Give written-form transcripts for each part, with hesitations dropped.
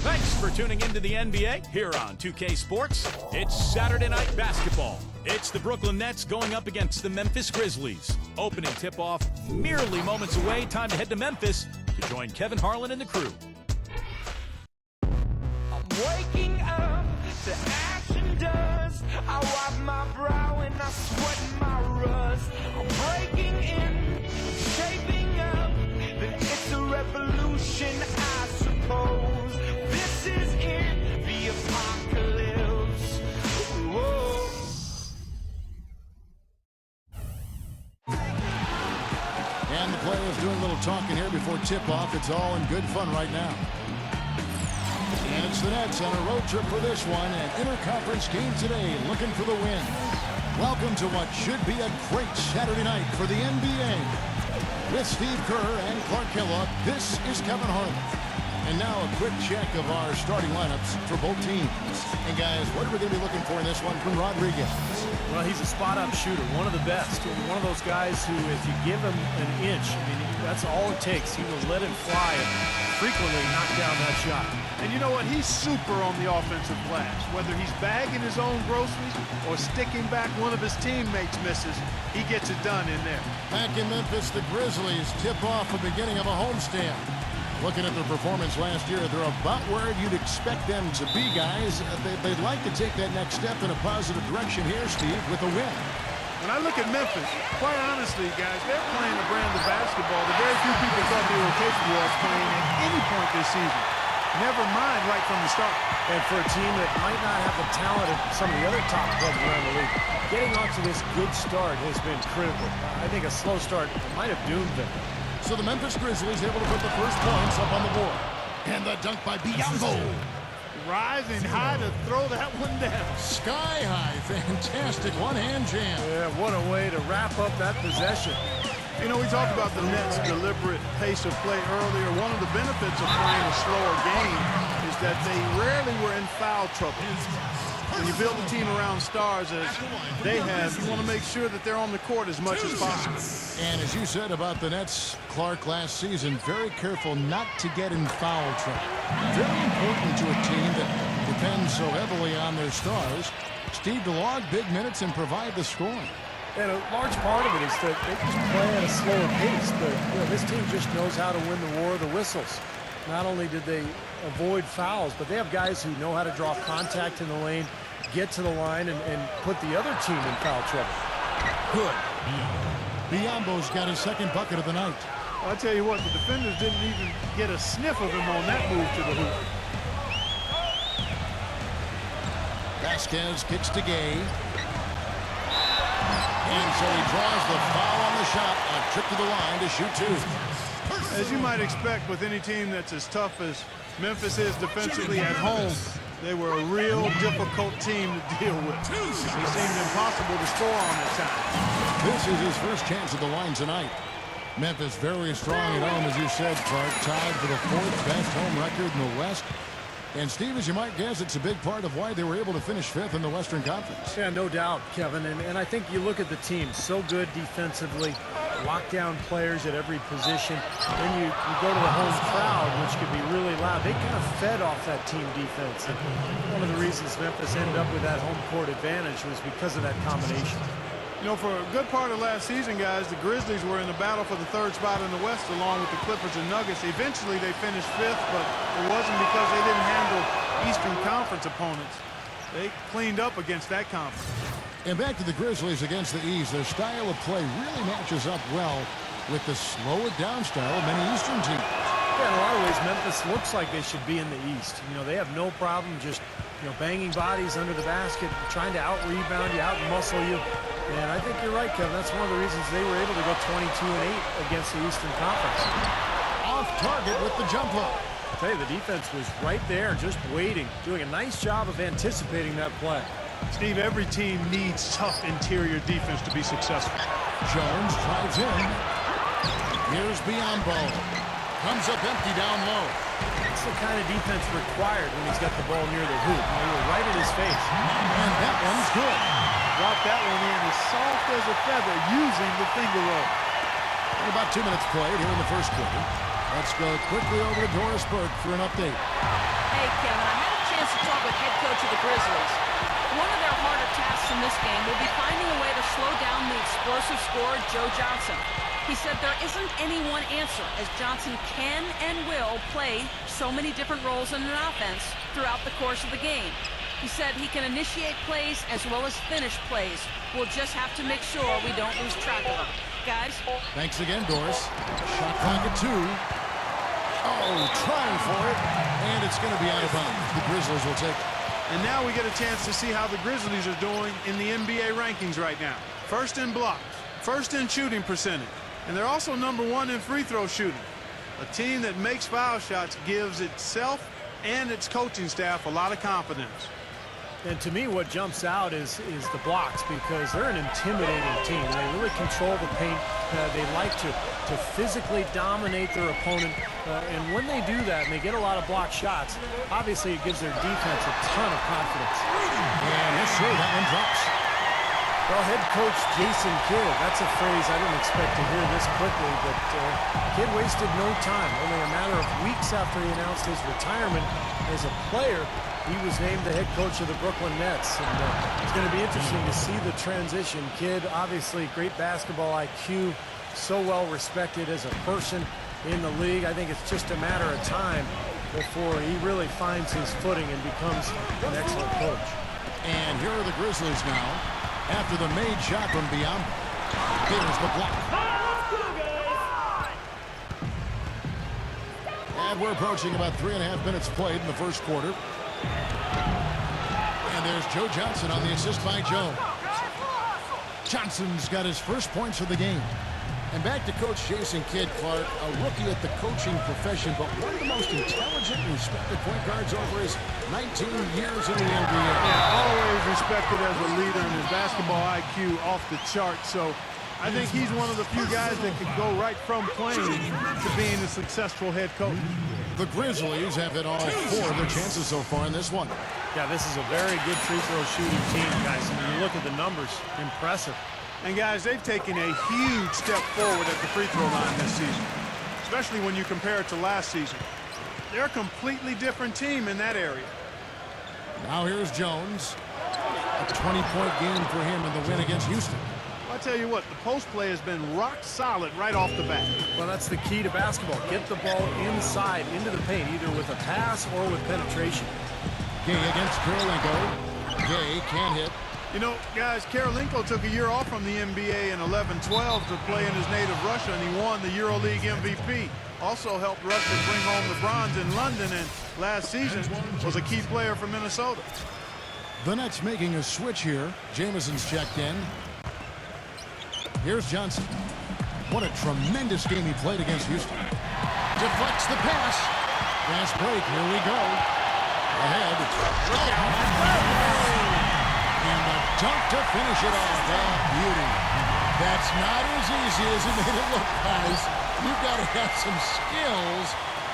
Thanks for tuning into the NBA here on 2K Sports. It's Saturday night basketball. It's the Brooklyn Nets going up against the Memphis Grizzlies. Opening tip-off merely moments away. Time to head to Memphis to join Kevin Harlan and the crew. I'm waking up to action dust. I wipe my brow and I sweat my rust. I'm breaking in, shaping up. Then it's a revolution, I suppose. This is it, the apocalypse. Whoa. And the players doing a little talking here before tip-off. It's all in good fun right now. And it's the Nets on a road trip for this one. An interconference game today, looking for the win. Welcome to what should be a great Saturday night for the NBA. With Steve Kerr and Clark Kellogg, this is Kevin Harlan. And now a quick check of our starting lineups for both teams. And guys, what are we going to be looking for in this one from Rodriguez? Well, he's a spot-up shooter, one of the best. One of those guys who, if you give him an inch, I mean, that's all it takes. He will let it fly and frequently knock down that shot. And you know what? He's super on the offensive glass. Whether he's bagging his own groceries or sticking back one of his teammates misses, he gets it done in there. Back in Memphis, the Grizzlies tip off the beginning of a homestand. Looking at their performance last year, they're about where you'd expect them to be, guys. They'd like to take that next step in a positive direction here, Steve, with a win. When I look at Memphis, quite honestly, guys, they're playing a brand of basketball that very few people thought they were capable of playing at any point this season. Never mind right from the start. And for a team that might not have the talent of some of the other top clubs around the league, getting off to this good start has been critical. I think a slow start might have doomed them. So the Memphis Grizzlies able to put the first points up on the board. And the dunk by Biyombo. Rising high to throw that one down. Sky high. Fantastic one-hand jam. Yeah, what a way to wrap up that possession. You know, we talked about the Nets' deliberate pace of play earlier. One of the benefits of playing a slower game is that they rarely were in foul trouble. When you build a team around stars as they have, you want to make sure that they're on the court as much as possible. And as you said about the Nets, Clark, last season, very careful not to get in foul trouble. Very important to a team that depends so heavily on their stars. Steve, to log big minutes and provide the scoring. And a large part of it is that they just play at a slower pace, but you know, this team just knows how to win the war of the whistles. Not only did they avoid fouls, but they have guys who know how to draw contact in the lane, get to the line, and put the other team in foul trouble. Good. Biyombo's got his second bucket of the night. I'll tell you what, the defenders didn't even get a sniff of him on that move to the hoop. Vasquez kicks to Gay. And so he draws the foul on the shot. A trip to the line to shoot two. As you might expect with any team that's as tough as Memphis is defensively at home, they were a real difficult team to deal with. They seemed impossible to score on at times. This is his first chance at the line tonight. Memphis very strong at home, as you said, Clark. Tied for the fourth best home record in the West. And, Steve, as you might guess, it's a big part of why they were able to finish fifth in the Western Conference. Yeah, no doubt, Kevin. And I think you look at the team, so good defensively, lockdown players at every position. Then you go to the home crowd, which could be really loud. They kind of fed off that team defense. And one of the reasons Memphis ended up with that home court advantage was because of that combination. You know, for a good part of last season, guys, the Grizzlies were in the battle for the third spot in the West along with the Clippers and Nuggets. Eventually, they finished fifth, but it wasn't because they didn't handle Eastern Conference opponents. They cleaned up against that conference. And back to the Grizzlies against the East. Their style of play really matches up well with the slow-it-down style of many Eastern teams. Yeah, in a lot of ways, Memphis looks like they should be in the East. You know, they have no problem just, you know, banging bodies under the basket, trying to out-rebound you, out-muscle you. And I think you're right, Kevin. That's one of the reasons they were able to go 22-8 against the Eastern Conference. Off target with the jump hook. I'll tell you, the defense was right there, just waiting, doing a nice job of anticipating that play. Steve, every team needs tough interior defense to be successful. Jones drives in. Here's Biyombo. Comes up empty down low. That's the kind of defense required when he's got the ball near the hoop. They were right at his face. And that one's good. Dropped that one in as soft as a feather using the finger roll. And about 2 minutes played here in the first quarter. Let's go quickly over to Doris Burke for an update. Hey, Kevin, I had a chance to talk with head coach of the Grizzlies. One of their harder tasks in this game will be finding a way to slow down the explosive scorer, Joe Johnson. He said there isn't any one answer, as Johnson can and will play so many different roles in an offense throughout the course of the game. He said he can initiate plays as well as finish plays. We'll just have to make sure we don't lose track of them. Guys? Thanks again, Doris. Shot clock at 2. Oh, trying for it. And it's going to be out of bounds. The Grizzlies will take it. And now we get a chance to see how the Grizzlies are doing in the NBA rankings right now. First in blocks, first in shooting percentage, and they're also #1 in free throw shooting. A team that makes foul shots gives itself and its coaching staff a lot of confidence. And to me, what jumps out is the blocks, because they're an intimidating team. They really control the paint. They like to physically dominate their opponent. And when they do that and they get a lot of block shots, obviously it gives their defense a ton of confidence. And yes, sir, that one drops. Well, head coach Jason Kidd, that's a phrase I didn't expect to hear this quickly, but Kidd wasted no time. Only a matter of weeks after he announced his retirement as a player, he was named the head coach of the Brooklyn Nets. And it's going to be interesting to see the transition. Kidd, obviously great basketball IQ, so well respected as a person in the league. I think it's just a matter of time before he really finds his footing and becomes an excellent coach. And here are the Grizzlies now after the made shot from Biombo. Here's the block. And we're approaching about 3.5 minutes played in the first quarter. And there's Joe Johnson on the assist by Joe. Johnson's got his first points of the game. And back to Coach Jason Kidd, Clark, a rookie at the coaching profession, but one of the most intelligent and respected point guards over his 19 years in the NBA. Yeah, always respected as a leader, and his basketball IQ off the charts. So I think he's one of the few guys that could go right from playing to being a successful head coach. The Grizzlies have hit all 4 of their chances so far in this one. Yeah, this is a very good free throw shooting team, guys. When you look at the numbers, impressive. And guys, they've taken a huge step forward at the free throw line this season, especially when you compare it to last season. They're a completely different team in that area. Now here's Jones. A 20-point game for him in the win against Houston. Well, I tell you what, the post play has been rock solid right off the bat. Well, that's the key to basketball. Get the ball inside, into the paint, either with a pass or with penetration. Gay against Karolinko. Gay can't hit. You know, guys, Karolinko took a year off from the NBA in 11-12 to play in his native Russia, and he won the EuroLeague MVP. Also helped Russia bring home the bronze in London, and last season was a key player for Minnesota. The Nets making a switch here. Jamison's checked in. Here's Johnson. What a tremendous game he played against Houston. Deflects the pass. Fast break. Here we go. Ahead. Look out. And the dunk to finish it off. Oh, beauty. That's not as easy as it made it look, guys. You've got to have some skills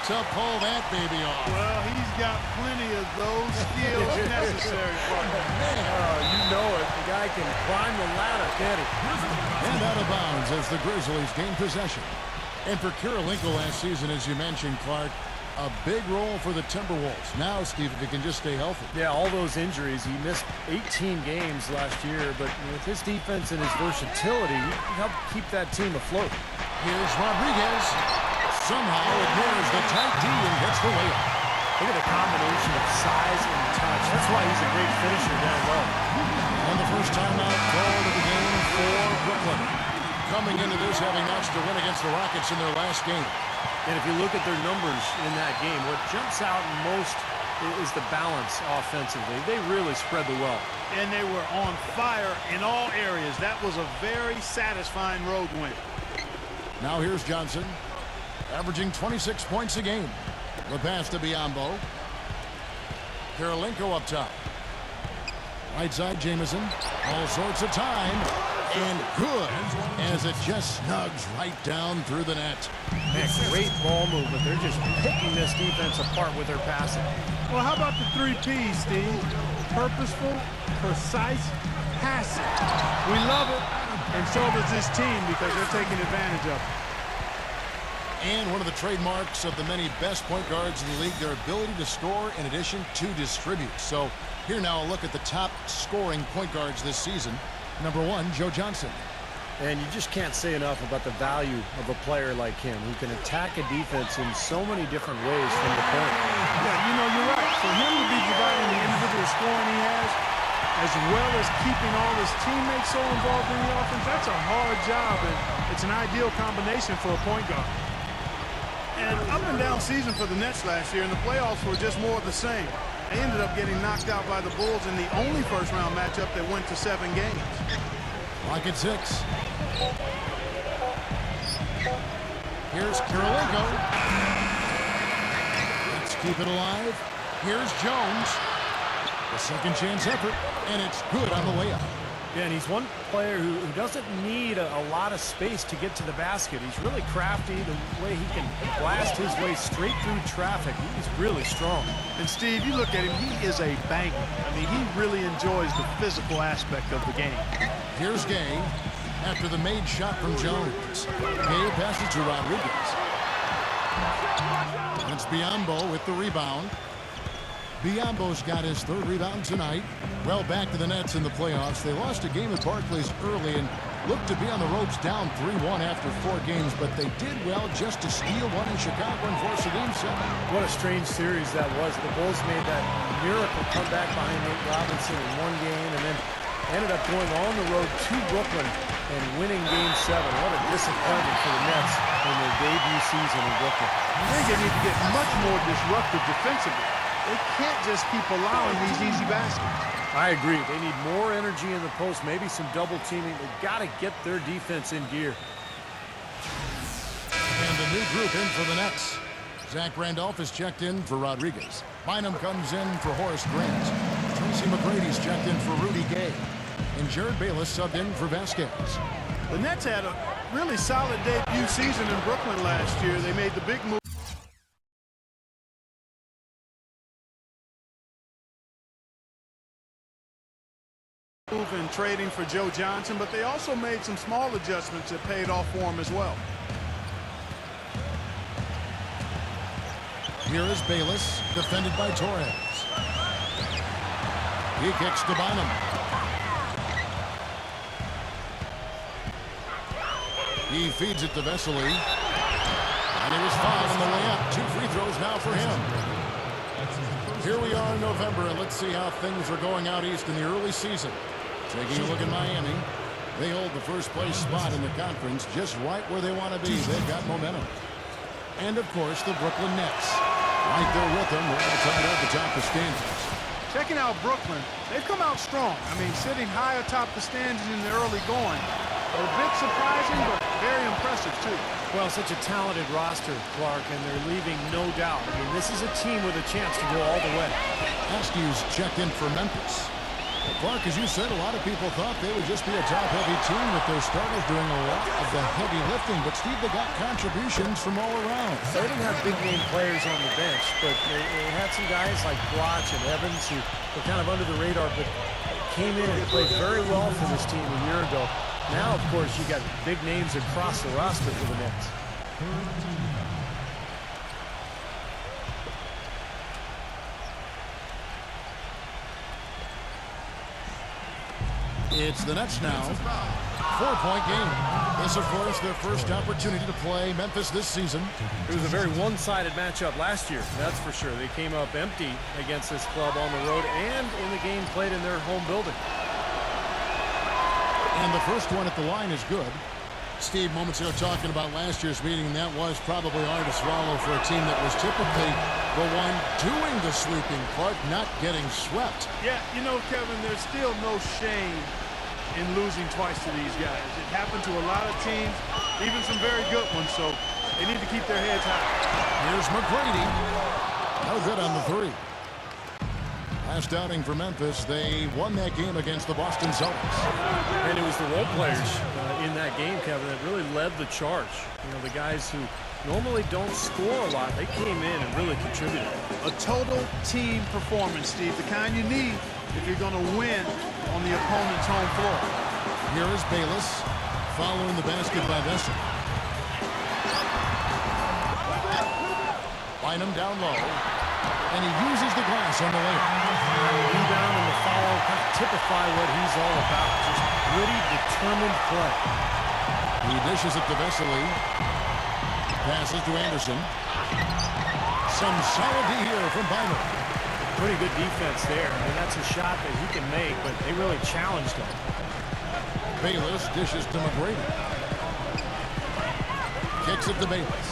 to pull that baby off. Well, he's got plenty of those skills necessary for him. You know it. The guy can climb the ladder, can't he? And out of bounds as the Grizzlies gain possession. And for Karolinko last season, as you mentioned, Clark, a big role for the Timberwolves. Now, Steve, if he can just stay healthy. Yeah, all those injuries. He missed 18 games last year, but with his defense and his versatility, he helped keep that team afloat. Here's Rodriguez. Somehow ignores the tight D and gets the layup. Look at the combination of size and touch. That's why he's a great finisher down low. And the first timeout called of the game for Brooklyn. Coming into this, having notched a win against the Rockets in their last game. And if you look at their numbers in that game, what jumps out most is the balance offensively. They really spread the wealth. And they were on fire in all areas. That was a very satisfying road win. Now here's Johnson, averaging 26 points a game. The pass to Biombo. Karolinko up top. Right side, Jamison. All sorts of time. And good, as it just snugs right down through the net. Man, great ball movement. They're just picking this defense apart with their passing. Well, how about the 3 Ps, Steve? Purposeful, precise, passing. We love it, and so does this team because they're taking advantage of it. And one of the trademarks of the many best point guards in the league, their ability to score in addition to distribute. So here now a look at the top scoring point guards this season. Number 1, Joe Johnson. And you just can't say enough about the value of a player like him who can attack a defense in so many different ways from the point. Yeah, you're right. For him to be providing the individual scoring he has, as well as keeping all his teammates so involved in the offense, that's a hard job, and it's an ideal combination for a point guard. And up and down season for the Nets last year, and the playoffs were just more of the same. They ended up getting knocked out by the Bulls in the only first-round matchup that went to 7 games. Lock at 6. Here's Kirilenko. Let's keep it alive. Here's Jones. A second chance effort, and it's good on the way up. Yeah, and he's one player who doesn't need a lot of space to get to the basket. He's really crafty, the way he can blast his way straight through traffic. He's really strong. And Steve, you look at him, he is a banker. I mean, he really enjoys the physical aspect of the game. Here's Gay after the made shot from Jones. Gay passes to Rodriguez. And it's Biyombo with the rebound. Biyombo's got his 3rd rebound tonight. Well, back to the Nets in the playoffs. They lost a game at Barclays early and looked to be on the ropes down 3-1 after 4 games, but they did well just to steal one in Chicago and force a game 7. What a strange series that was. The Bulls made that miracle comeback behind Nate Robinson in 1 game and then ended up going on the road to Brooklyn and winning game 7. What a disappointment for the Nets in their debut season in Brooklyn. I think they need to get much more disruptive defensively. They can't just keep allowing these easy baskets. I agree. They need more energy in the post, maybe some double teaming. They've got to get their defense in gear. And a new group in for the Nets. Zach Randolph is checked in for Rodriguez. Bynum comes in for Horace Grant. Tracy McGrady's checked in for Rudy Gay. And Jared Bayless subbed in for Vasquez. The Nets had a really solid debut season in Brooklyn last year. They made the big move in trading for Joe Johnson, but they also made some small adjustments that paid off for him as well. Here is Bayless, defended by Torres. He kicks to Bynum. He feeds it to Vesely. And he was fouled on the way up. 2 free throws now for him. Here we are in November, and let's see how things are going out east in the early season. Taking a look at Miami. They hold the first place spot in the conference just right where they want to be. They've got momentum. And, of course, the Brooklyn Nets. Right there with them. They're all tied up atop the standings. Checking out Brooklyn, they've come out strong. I mean, sitting high atop the standings in the early going. A bit surprising, but very impressive, too. Well, such a talented roster, Clark, and they're leaving no doubt. I mean, this is a team with a chance to go all the way. Askew's checked in for Memphis. Clark, as you said, a lot of people thought they would just be a top-heavy team with their starters doing a lot of the heavy lifting. But, Steve, they got contributions from all around. They didn't have big-name players on the bench, but they had some guys like Bloch and Evans who were kind of under the radar, but came in and played very well for this team a year ago. Now, of course, you got big names across the roster for the Nets. It's the Nets now. 4-point game. This, of course, their first opportunity to play Memphis this season. It was a very one-sided matchup last year, that's for sure. They came up empty against this club on the road and in the game played in their home building. And the first one at the line is good. Steve, moments ago talking about last year's meeting, that was probably hard to swallow for a team that was typically the one doing the sweeping, Clark not getting swept. Yeah, you know, Kevin, there's still no shame in losing twice to these guys. It happened to a lot of teams, even some very good ones, so they need to keep their heads high. Here's McGrady. No good on the 3. Last outing for Memphis, they won that game against the Boston Celtics. And it was the role players in that game, Kevin, that really led the charge. You know, the guys who normally don't score a lot, they came in and really contributed. A total team performance, Steve, the kind you need if you're going to win on the opponent's home floor. Here is Bayless following the basket by Vesely. Bynum down low. And he uses the glass on the layup. Rebound and the foul kind of typify what he's all about. Just gritty, determined play. He dishes it to Vesely. Passes to Anderson. Some solid D here from Bynum. Pretty good defense there. I mean, that's a shot that he can make, but they really challenged him. Bayless dishes to McGrady. Kicks it to Bayless.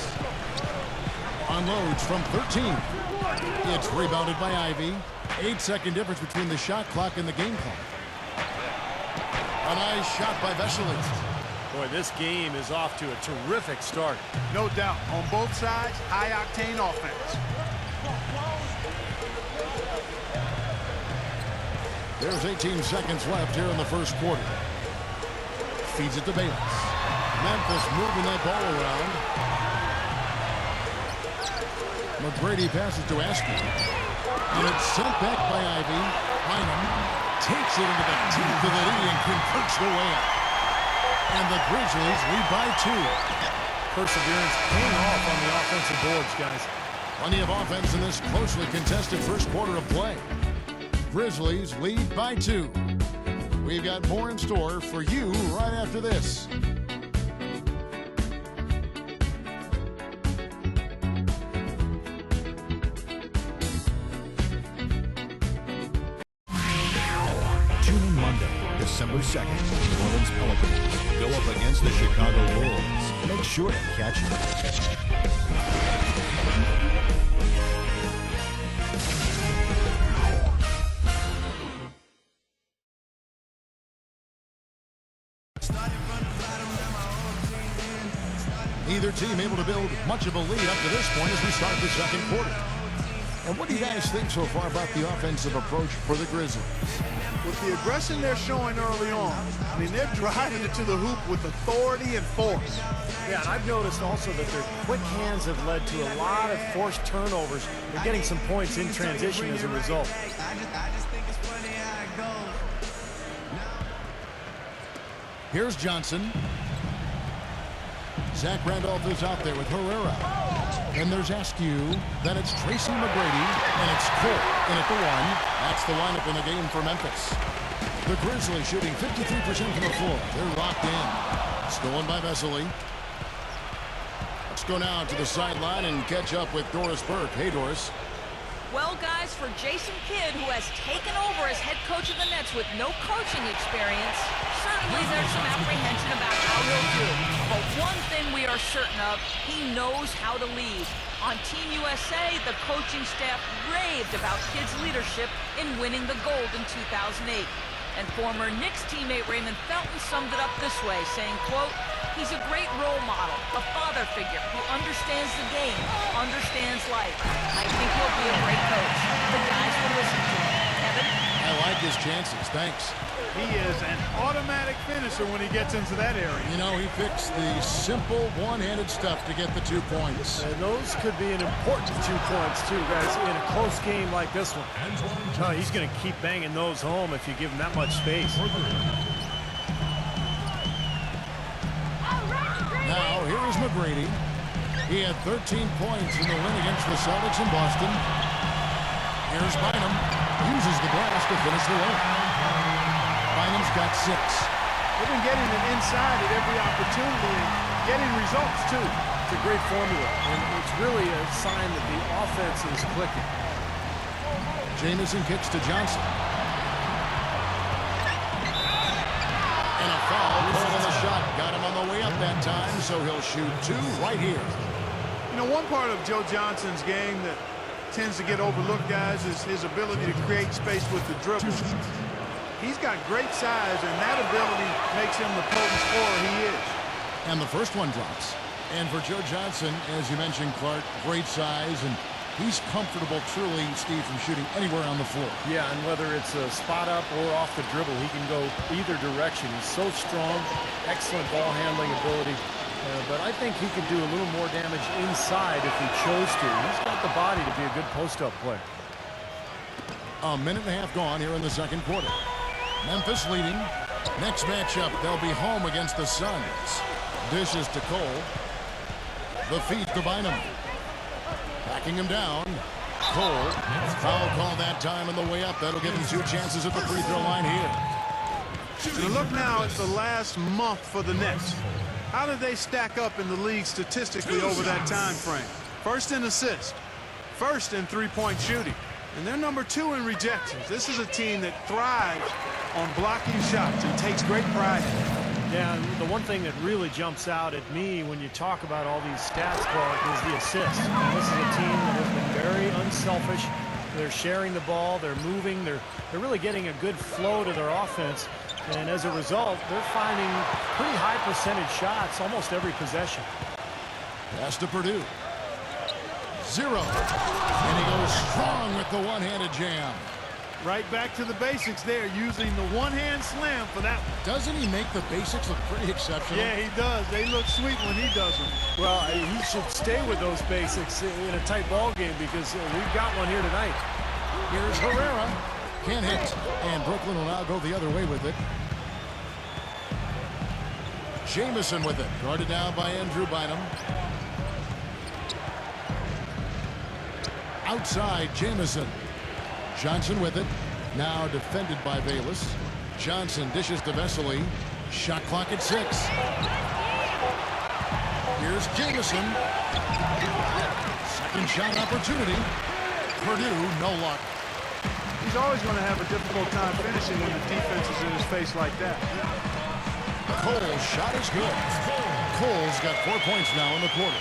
Unloads from 13. It's rebounded by Ivy. 8-second difference between the shot clock and the game clock. A nice shot by Vesely. Boy, this game is off to a terrific start. No doubt. On both sides, high-octane offense. There's 18 seconds left here in the first quarter. Feeds it to Bayless. Memphis moving that ball around. McGrady passes to Askew. And it's sent back by Ivy. Bynum takes it into the teeth of the knee and converts the layup. And the Grizzlies lead by 2. Perseverance paying off on the offensive boards, guys. Plenty of offense in this closely contested first quarter of play. Grizzlies lead by 2. We've got more in store for you right after this. Tune in Monday, December 2nd. New Orleans Pelicans go up against the Chicago Bulls. Make sure to catch it. Neither team able to build much of a lead up to this point as we start the second quarter. And what do you guys think so far about the offensive approach for the Grizzlies? With the aggression they're showing early on, I mean, they're driving it to the hoop with authority and force. Yeah, and I've noticed also that their quick hands have led to a lot of forced turnovers. They're getting some points in transition as a result. Here's Johnson. Zach Randolph is out there with Herrera. And there's Askew. Then it's Tracy McGrady. And it's Cole in at the 1. That's the lineup in the game for Memphis. The Grizzlies shooting 53% from the floor. They're locked in. Stolen by Vesely. Let's go now to the sideline and catch up with Doris Burke. Hey, Doris. Well, guys, for Jason Kidd, who has taken over as head coach of the Nets with no coaching experience, certainly there's some apprehension about how he'll do. But one thing we are certain of, he knows how to lead. On Team USA, the coaching staff raved about Kidd's leadership in winning the gold in 2008. And former Knicks teammate Raymond Felton summed it up this way, saying, quote, "He's a great role model, a father figure who understands the game, understands life. I think he'll be a great coach. The guys will listen to him." Kevin? I like his chances. Thanks. He is an automatic finisher when he gets into that area. You know, he fixed the simple one-handed stuff to get the 2 points. And those could be an important 2 points, too, guys, in a close game like this one. Oh, he's going to keep banging those home if you give him that much space. Now, here is McGrady. He had 13 points in the win against the Celtics in Boston. Here's Bynum. Uses the glass to finish the layup. Bynum's got 6. They've been getting it inside at every opportunity and getting results, too. It's a great formula, and it's really a sign that the offense is clicking. Jamison kicks to Johnson. And a foul called on the shot. Got him on the way up that time, so he'll shoot 2 right here. You know, one part of Joe Johnson's game that tends to get overlooked, guys, is his ability to create space with the dribble. He's got great size, and that ability makes him the potent scorer he is. And the first one drops. And for Joe Johnson, as you mentioned, Clark, great size, and he's comfortable, truly, Steve, from shooting anywhere on the floor. Yeah, and whether it's a spot up or off the dribble, he can go either direction. He's so strong, excellent ball handling ability. But I think he could do a little more damage inside if he chose to. He's got the body to be a good post-up player. A minute and a half gone here in the second quarter. Memphis leading. Next matchup, they'll be home against the Suns. Dishes to Cole. The feed to Bynum. Backing him down. Cole. Foul call that time on the way up. That'll give him 2 chances at the free throw line here. And look now at the last month for the Nets. How did they stack up in the league statistically over that time frame? First in assists, first in three-point shooting, and they're number 2 in rejections. This is a team that thrives on blocking shots and takes great pride in it. Yeah, the one thing that really jumps out at me when you talk about all these stats, Clark, is the assists. And this is a team that has been very unselfish. They're sharing the ball, they're moving, they're really getting a good flow to their offense. And as a result, they're finding pretty high percentage shots almost every possession. Pass to Purdue. 0. And he goes strong with the one-handed jam. Right back to the basics there, using the one-hand slam for that one. Doesn't he make the basics look pretty exceptional? Yeah, he does. They look sweet when he does them. Well, he should stay with those basics in a tight ball game because we've got one here tonight. Here's Herrera. Can't hit. And Brooklyn will now go the other way with it. Jamison with it. Guarded down by Andrew Bynum. Outside, Jamison. Johnson with it. Now defended by Bayless. Johnson dishes to Vesely. Shot clock at 6. Here's Jamison. Second shot opportunity. Purdue, no luck. He's always going to have a difficult time finishing when the defense is in his face like that. Cole's shot is good. Cole's got 4 points now in the quarter.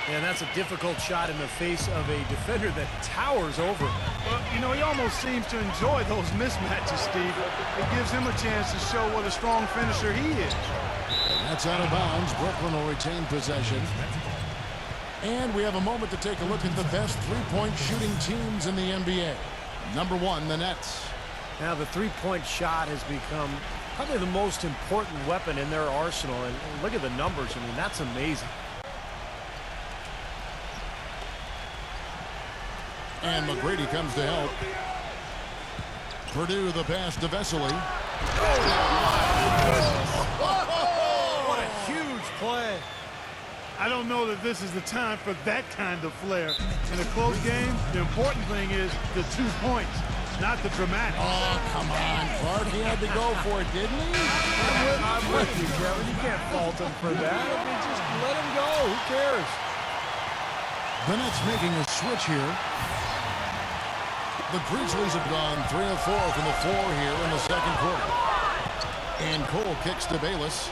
And that's a difficult shot in the face of a defender that towers over him. Well, you know, he almost seems to enjoy those mismatches, Steve. It gives him a chance to show what a strong finisher he is. That's out of bounds. Brooklyn will retain possession. And we have a moment to take a look at the best three-point shooting teams in the NBA. Number 1, the Nets. Now the three-point shot has become probably the most important weapon in their arsenal. And look at the numbers. I mean, that's amazing. And McGrady comes to help. Purdue the pass to Vesely. What a huge play. I don't know that this is the time for that kind of flair. In a close game, the important thing is the 2 points, not the dramatic. Oh, come on, Clark. He had to go for it, didn't he? I'm with you, Kevin. You can't fault him for that. I mean, just let him go. Who cares? The Nets making a switch here. The Grizzlies have gone 3 of 4 from the floor here in the second quarter. And Cole kicks to Bayless.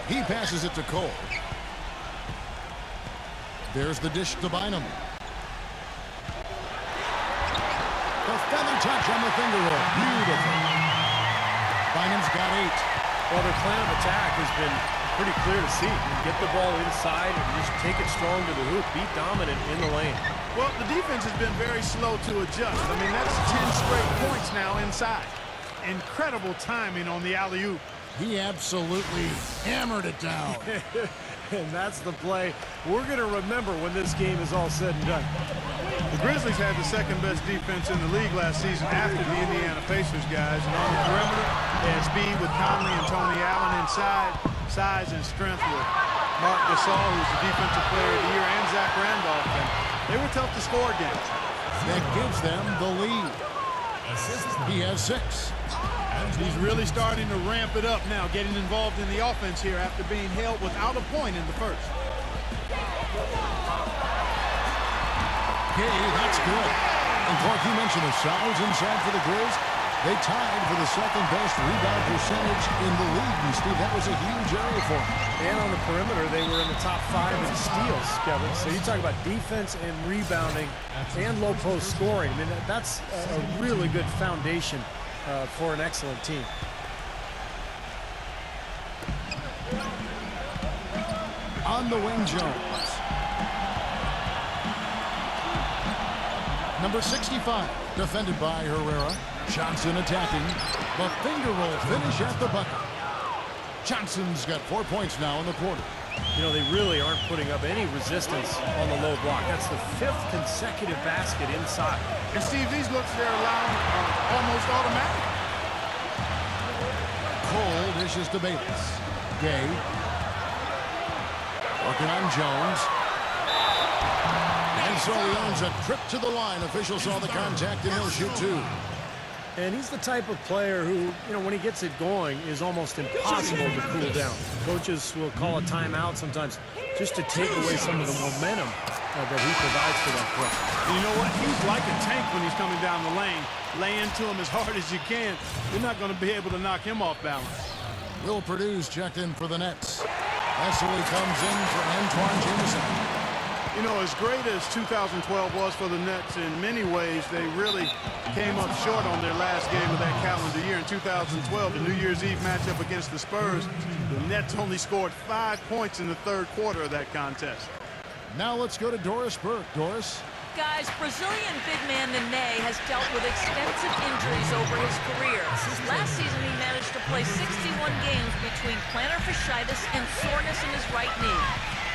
He passes it to Cole. There's the dish to Bynum. The feather touch on the finger roll. Beautiful. Bynum's got 8. Well, their plan of attack has been pretty clear to see. You get the ball inside and just take it strong to the hoop. Be dominant in the lane. Well, the defense has been very slow to adjust. I mean, that's 10 straight points now inside. Incredible timing on the alley-oop. He absolutely hammered it down. And that's the play we're going to remember when this game is all said and done. The Grizzlies had the second best defense in the league last season after the Indiana Pacers guys. And on the perimeter, they had speed with Conley and Tony Allen inside, size and strength with Marc Gasol, who's the defensive player of the year, and Zach Randolph. And they were tough to score against. That gives them the lead. He has 6. He's really starting to ramp it up now, getting involved in the offense here after being held without a point in the first. Okay, that's good. And Clark, you mentioned the size inside for the Grizz. They tied for the second best rebound percentage in the league. And Steve, that was a huge area for them. And on the perimeter, they were in the top 5 in steals, Kevin. So you talk about defense and rebounding and low post scoring. I mean, that's a really good foundation for an excellent team. On the wing, Jones. Number 65, defended by Herrera. Johnson attacking. The finger roll finish at the bucket. Johnson's got 4 points now in the quarter. You know, they really aren't putting up any resistance on the low block. That's the 5th consecutive basket inside. And Steve, these looks they're allowing are almost automatic. Cole dishes to Bayless. Gay. Working on Jones. And so he earns a trip to the line. Officials saw the contact, and he'll shoot two. And he's the type of player who, when he gets it going, is almost impossible to cool down. Coaches will call a timeout sometimes just to take away some of the momentum that he provides for that play. You know what? He's like a tank when he's coming down the lane. Lay into him as hard as you can. You're not going to be able to knock him off balance. Will Purdue's checked in for the Nets. Wesley comes in for Antoine Jameson. You know, as great as 2012 was for the Nets, in many ways, they really came up short on their last game of that calendar year. In 2012, the New Year's Eve matchup against the Spurs, the Nets only scored 5 points in the third quarter of that contest. Now let's go to Doris Burke. Doris? Guys, Brazilian big man Nene has dealt with extensive injuries over his career. Last season, he managed to play 61 games between plantar fasciitis and soreness in his right knee.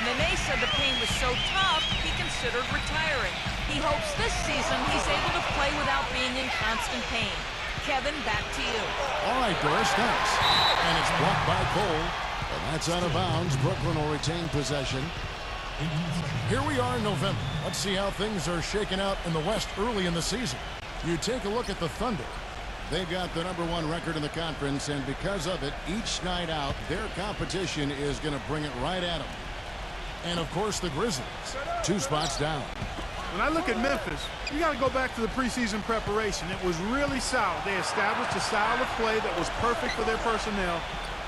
Nene said the pain was so tough, he considered retiring. He hopes this season he's able to play without being in constant pain. Kevin, back to you. All right, Doris, thanks. And it's blocked by Cole. And that's out of bounds. Brooklyn will retain possession. Here we are in November. Let's see how things are shaking out in the West early in the season. You take a look at the Thunder. They've got the #1 record in the conference, and because of it, each night out, their competition is going to bring it right at them. And, of course, the Grizzlies, 2 spots down. When I look at Memphis, you got to go back to the preseason preparation. It was really solid. They established a style of play that was perfect for their personnel,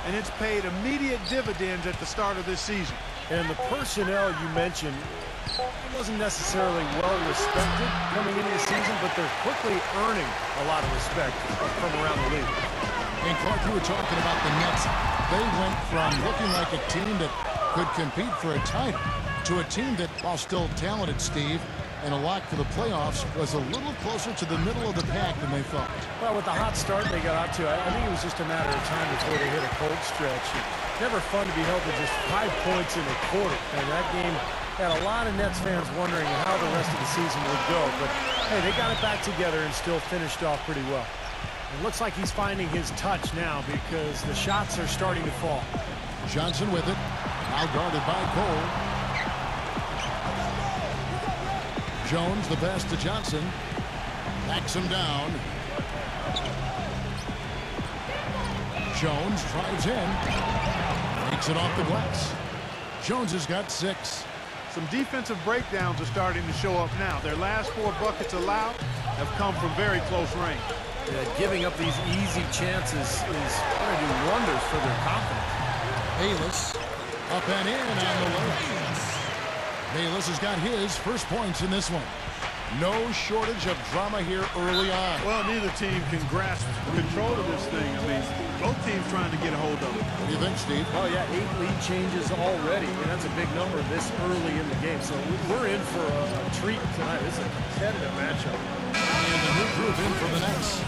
and it's paid immediate dividends at the start of this season. And the personnel you mentioned wasn't necessarily well respected coming into the season, but they're quickly earning a lot of respect from around the league. And Clark, you were talking about the Nets. They went from looking like a team that could compete for a title to a team that, while still talented, Steve, and a lock for the playoffs, was a little closer to the middle of the pack than they thought. Well, with the hot start they got out to, I think it was just a matter of time before they hit a cold stretch. Never fun to be held to just 5 points in a quarter. And that game had a lot of Nets fans wondering how the rest of the season would go. But, hey, they got it back together and still finished off pretty well. It looks like he's finding his touch now because the shots are starting to fall. Johnson with it. Now guarded by Cole. Jones, the pass to Johnson. Backs him down. Jones drives in. Makes it off the glass. Jones has got 6. Some defensive breakdowns are starting to show up now. Their last 4 buckets allowed have come from very close range. Giving up these easy chances is going to do wonders for their confidence. Bayless up and in on the layup. Bayless has got his first points in this one. No shortage of drama here early on. Well, neither team can grasp control of this thing. I mean, both teams trying to get a hold of it. What do you think, Steve? Oh, yeah, 8 lead changes already. And that's a big number this early in the game. So we're in for a treat tonight. This is a competitive matchup. And the new group in for the Nets.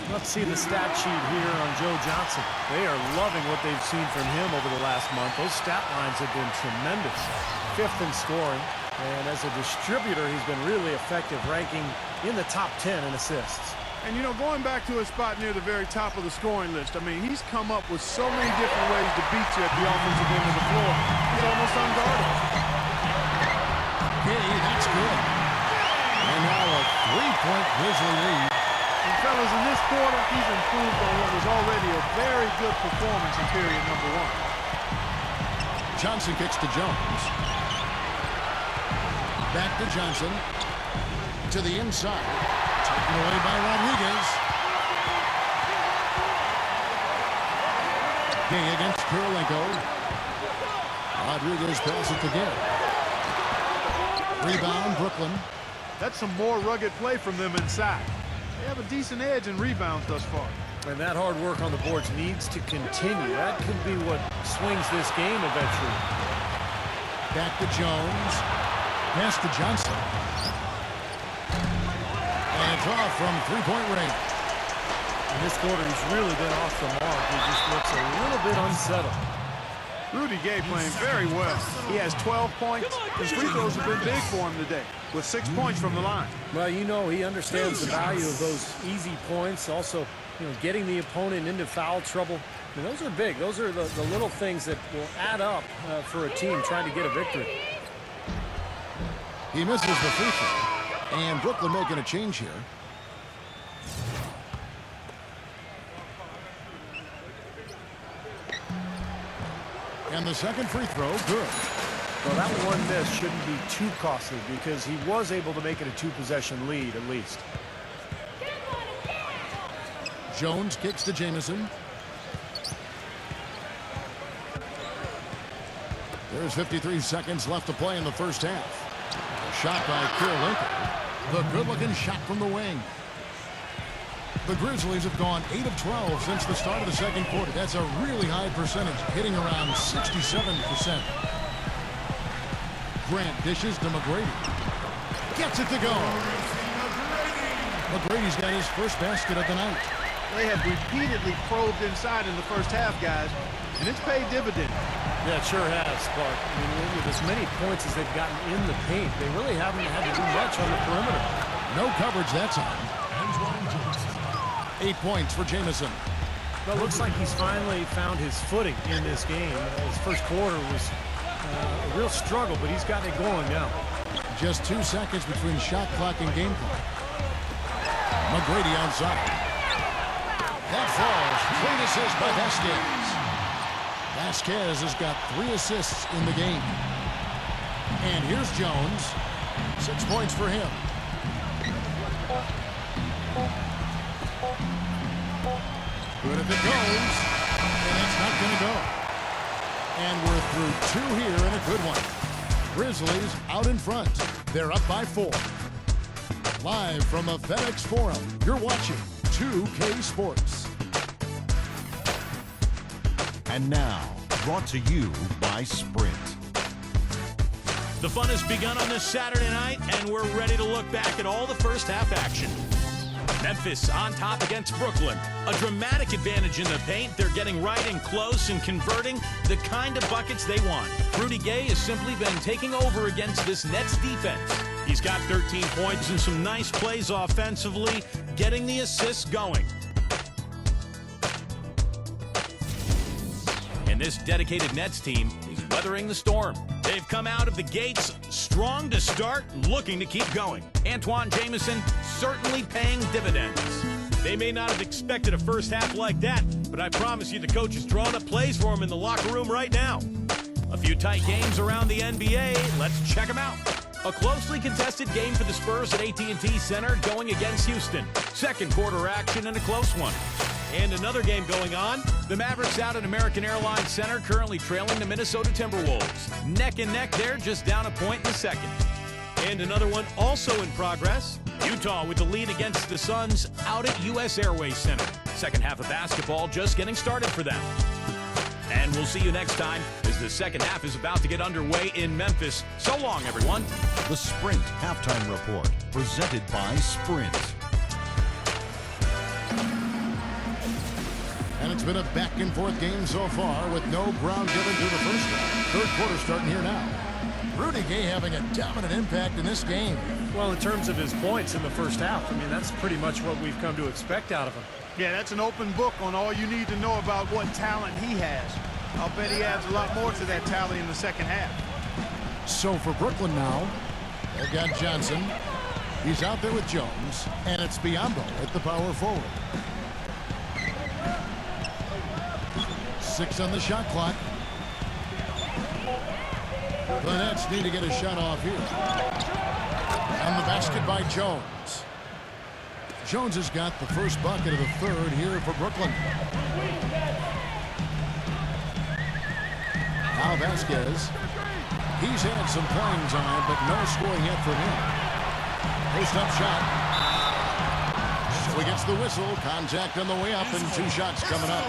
Let's see the stat sheet here on Joe Johnson. They are loving what they've seen from him over the last month. Those stat lines have been tremendous. 5th in scoring. And as a distributor, he's been really effective, ranking in the top 10 in assists. And, you know, going back to a spot near the very top of the scoring list, I mean, he's come up with so many different ways to beat you at the offensive end of the floor. He's almost unguardable. Okay, that's good. And now a 3-point Grizzly lead. And, fellas, in this quarter, he's improved on what was already a very good performance in period number 1. Johnson kicks to Jones. Back to Johnson. To the inside. Taken away by Rodriguez. Gay against Kirilenko. Rodriguez passes to Gay. Rebound, Brooklyn. That's some more rugged play from them inside. They have a decent edge in rebounds thus far. And that hard work on the boards needs to continue. That could be what swings this game eventually. Back to Jones. Pass to Johnson. And it's off from 3-point range. In this quarter, he's really been off the mark. He just looks a little bit unsettled. Rudy Gay playing very well. He has 12 points. His free throws have been big for him today, with 6 points from the line. Well, you know, he understands the value of those easy points. Also, you know, getting the opponent into foul trouble. And those are big. Those are the little things that will add up for a team trying to get a victory. He misses the free throw. And Brooklyn making a change here. And the second free throw, good. Well, that one miss shouldn't be too costly because he was able to make it a two-possession lead at least. Jones kicks to Jamison. There's 53 seconds left to play in the first half. A shot by Kirilenko. The good-looking shot from the wing. The Grizzlies have gone 8 of 12 since the start of the second quarter. That's a really high percentage, hitting around 67%. Grant dishes to McGrady. Gets it to go. McGrady's got his first basket of the night. They have repeatedly probed inside in the first half, guys, and it's paid dividends. Yeah, it sure has, Clark. I mean, with as many points as they've gotten in the paint, they really haven't had to do much on the perimeter. No coverage that time. 8 points for Jamison. Well, it looks like he's finally found his footing in this game. His first quarter was a real struggle, but he's got it going now. Just 2 seconds between shot clock and game clock. McGrady outside. That falls. Clean assist by Vasquez. Vasquez has got 3 assists in the game. And here's Jones. 6 points for him. Good if it goes. And it's not going to go. And we're through 2 here and a good one. Grizzlies out in front. They're up by 4. Live from the FedEx Forum, you're watching 2K Sports. And now, brought to you by Sprint. The fun has begun on this Saturday night, and we're ready to look back at all the first half action. Memphis on top against Brooklyn. A dramatic advantage in the paint. They're getting right in close and converting the kind of buckets they want. Rudy Gay has simply been taking over against this Nets defense. He's got 13 points and some nice plays offensively, getting the assists going. And this dedicated Nets team is weathering the storm. They've come out of the gates strong to start, looking to keep going. Antoine Jamison certainly paying dividends. They may not have expected a first half like that, but I promise you the coach is drawing up plays for him in the locker room right now. A few tight games around the NBA. Let's check them out. A closely contested game for the Spurs at AT&T Center going against Houston. Second quarter action and a close one. And another game going on. The Mavericks out at American Airlines Center currently trailing the Minnesota Timberwolves. Neck and neck there, just down a point in the second. And another one also in progress. Utah with the lead against the Suns out at U.S. Airways Center. Second half of basketball just getting started for them. And we'll see you next time as the second half is about to get underway in Memphis. So long, everyone. The Sprint Halftime Report, presented by Sprint. And it's been a back-and-forth game so far with no ground given through the first half. Third quarter starting here now. Rudy Gay having a dominant impact in this game. Well, in terms of his points in the first half, I mean, that's pretty much what we've come to expect out of him. Yeah, that's an open book on all you need to know about what talent he has. I'll bet he adds a lot more to that tally in the second half. So for Brooklyn now, they've got Johnson. He's out there with Jones, and it's Biyombo at the power forward. 6 on the shot clock. The Nets need to get a shot off here. And the basket by Jones. Jones has got the first bucket of the third here for Brooklyn. Now Vasquez. He's had some playing time, but no scoring yet from him. Post-up shot. So he gets the whistle. Contact on the way up, and 2 shots coming up.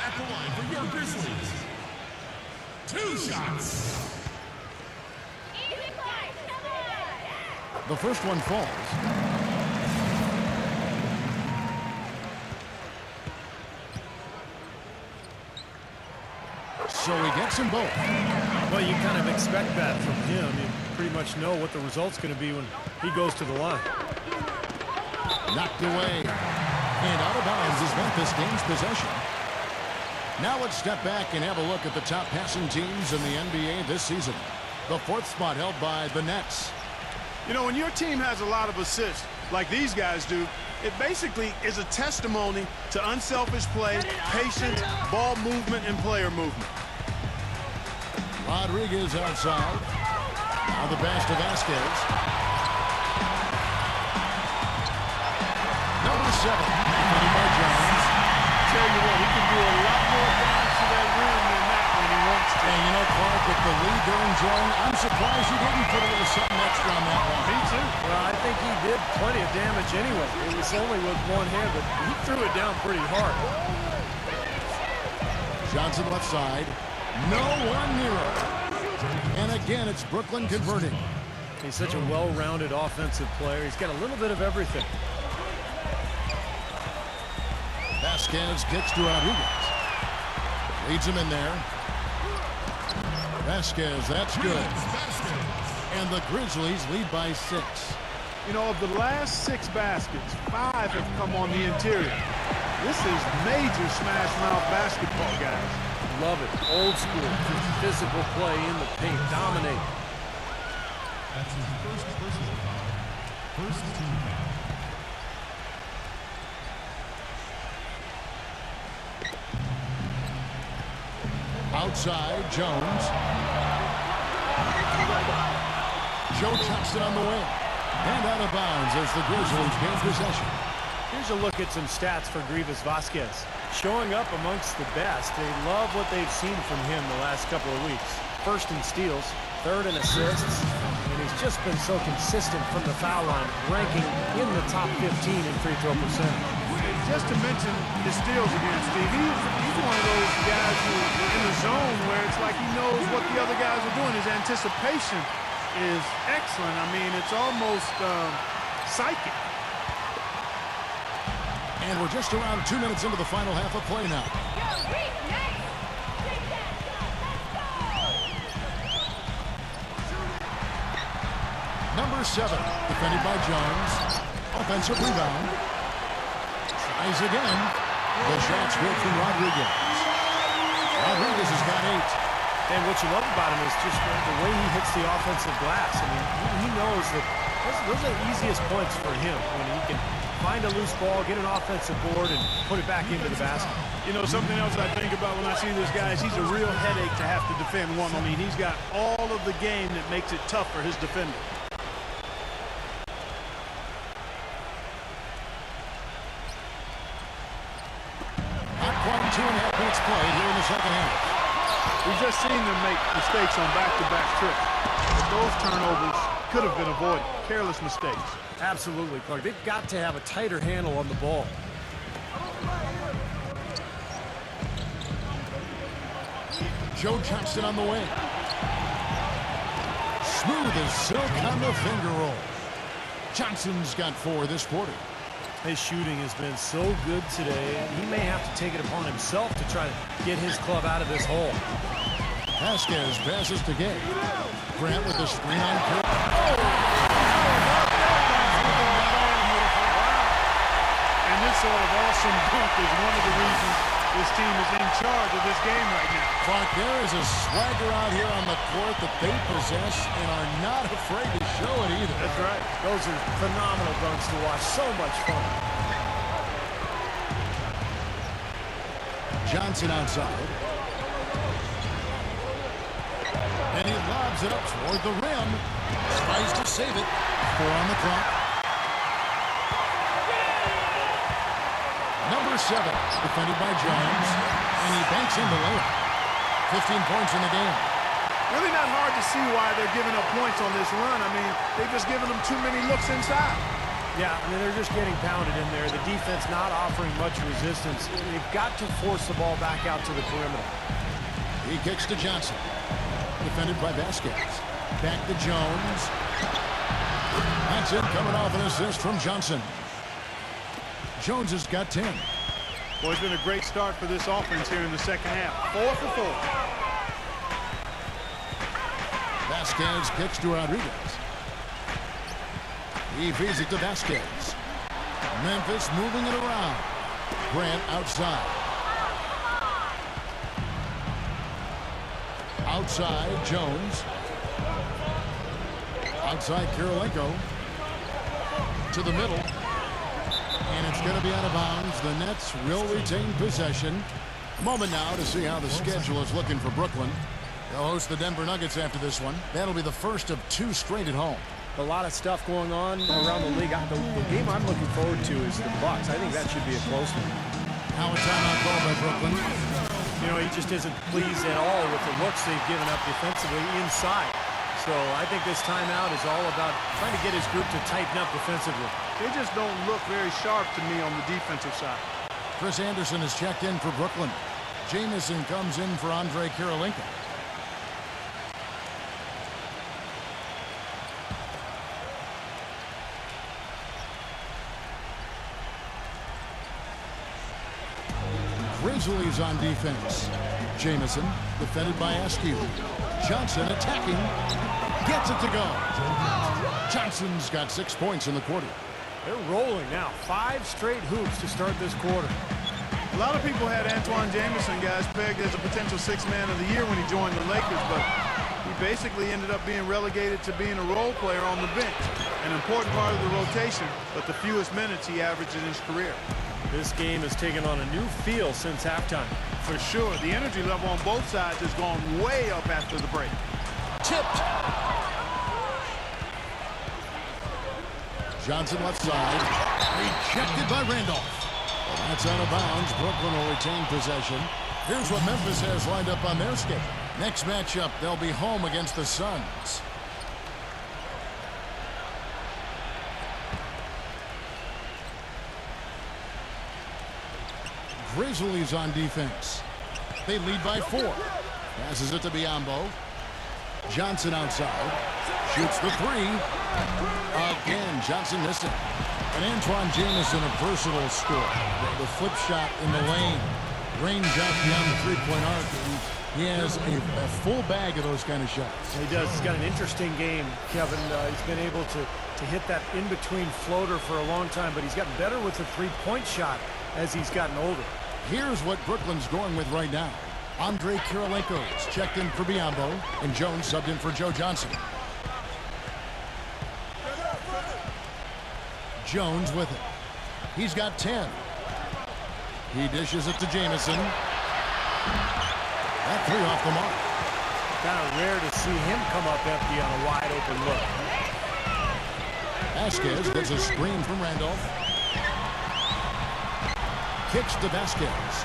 At the line for your Grizzlies. 2 shots. The first one falls. So he gets them both. Well, you kind of expect that from him. You pretty much know what the result's going to be when he goes to the line. Knocked away. And out of bounds is Memphis gains possession. Now let's step back and have a look at the top passing teams in the NBA this season. The fourth spot held by the Nets. You know, when your team has a lot of assists, like these guys do, it basically is a testimony to unselfish play, patience, ball movement, and player movement. Rodriguez outside. Now the pass to Vasquez. Number 7, defended by Jones. Tell you what, he can do a lot more damage to that rim than that when he wants to. And you know, Clark, with the lead they're enjoying, I'm surprised he didn't put a little something extra on that one. Me too. Well, I think he did plenty of damage anyway. It was only with one hand, but he threw it down pretty hard. Johnson left side. No one nearer. And again, it's Brooklyn converting. He's such a well-rounded offensive player. He's got a little bit of everything. Vasquez kicks to Rodriguez. Leads him in there. Vasquez, that's good. And the Grizzlies lead by 6. You know, of the last 6 baskets, 5 have come on the interior. This is major smash mouth basketball, guys. Love it. Old school. Physical play in the paint. Dominate. That's his first personal foul. First team foul. Outside, Jones. Joe Johnson on the wing. And out of bounds as the Grizzlies gain possession. Here's a look at some stats for Grivas Vasquez. Showing up amongst the best. They love what they've seen from him the last couple of weeks. First in steals, third in assists, and he's just been so consistent from the foul line, ranking in the top 15 in free throw percentage. Just to mention his steals again, Steve, he's one of those guys who in the zone where it's like he knows what the other guys are doing. His anticipation is excellent. I mean, it's almost psychic. And we're just around 2 minutes into the final half of play now. Number 7, defended by Jones. Offensive rebound. Tries again. The shot's good from Rodriguez. Rodriguez has got 8. And what you love about him is just the way he hits the offensive glass. I mean, he knows that those are the easiest points for him when he can find a loose ball, get an offensive board, and put it back into the basket. You know, something else I think about when I see this guy is he's a real headache to have to defend one. I mean, he's got all of the game that makes it tough for his defender. Not quite 2.5 minutes played here in the second half. We've just seen them make mistakes on back-to-back trips. But those turnovers could have been avoided. Careless mistakes. Absolutely, Clark. They've got to have a tighter handle on the ball. Joe Johnson on the wing. Smooth as silk on the finger roll. Johnson's got 4 this quarter. His shooting has been so good today. He may have to take it upon himself to try to get his club out of this hole. Vasquez passes to Gay. Grant with the screen on Kirk. And this sort of awesome dunk is one of the reasons this team is in charge of this game right now. Clark, there is a swagger out here on the court that they possess and are not afraid to show it either. That's right. Those are phenomenal dunks to watch. So much fun. Johnson outside. And he lobs it up toward the rim. Tries to save it. 4 on the clock. Number 7, defended by Jones. And he banks in the layup. 15 points in the game. Really not hard to see why they're giving up points on this run. I mean, they've just given them too many looks inside. Yeah, I mean, they're just getting pounded in there. The defense not offering much resistance. They've got to force the ball back out to the perimeter. He kicks to Johnson. Defended by Vasquez. Back to Jones. That's it, coming off an assist from Johnson. Jones has got 10. Well, it's been a great start for this offense here in the second half. 4 for 4. Vasquez kicks to Rodriguez. He feeds it to Vasquez. Memphis moving it around. Grant outside. Outside, Jones. Outside Kirilenko. To the middle. And it's going to be out of bounds. The Nets will retain possession. Moment now to see how the schedule is looking for Brooklyn. They'll host the Denver Nuggets after this one. That'll be the first of 2 straight at home. A lot of stuff going on around the league. The game I'm looking forward to is the Bucks. I think that should be a close one. Now a timeout call by Brooklyn. You know, he just isn't pleased at all with the looks they've given up defensively inside. So I think this timeout is all about trying to get his group to tighten up defensively. They just don't look very sharp to me on the defensive side. Chris Anderson is checked in for Brooklyn. Jamison comes in for Andre Kirilenko. Grizzlies on defense. Jamison defended by Askew. Johnson attacking. Gets it to go. Johnson's got 6 points in the quarter. They're rolling now. 5 straight hoops to start this quarter. A lot of people had Antoine Jamison, guys, pegged as a potential 6th man of the year when he joined the Lakers, but he basically ended up being relegated to being a role player on the bench. An important part of the rotation, but the fewest minutes he averaged in his career. This game has taken on a new feel since halftime. For sure, the energy level on both sides has gone way up after the break. Tipped. Johnson left side. Rejected by Randolph. That's out of bounds. Brooklyn will retain possession. Here's what Memphis has lined up on their schedule. Next matchup, they'll be home against the Suns. Grizzlies on defense. They lead by 4. Passes it to Biyombo. Johnson outside. Shoots the 3. Again, Johnson missing. And Antoine Jamison, a versatile scorer. The flip shot in the lane. Range out beyond the 3-point arc. He has a full bag of those kind of shots. He does. He's got an interesting game, Kevin. He's been able to hit that in-between floater for a long time, but he's gotten better with the 3-point shot as he's gotten older. Here's what Brooklyn's going with right now. Andre Kirilenko is checked in for Biyombo, and Jones subbed in for Joe Johnson. Jones with it. He's got 10. He dishes it to Jamison. That 3 off the mark. Kind of rare to see him come up empty on a wide open look. Vasquez gets a screen from Randolph. Kicks to Vasquez.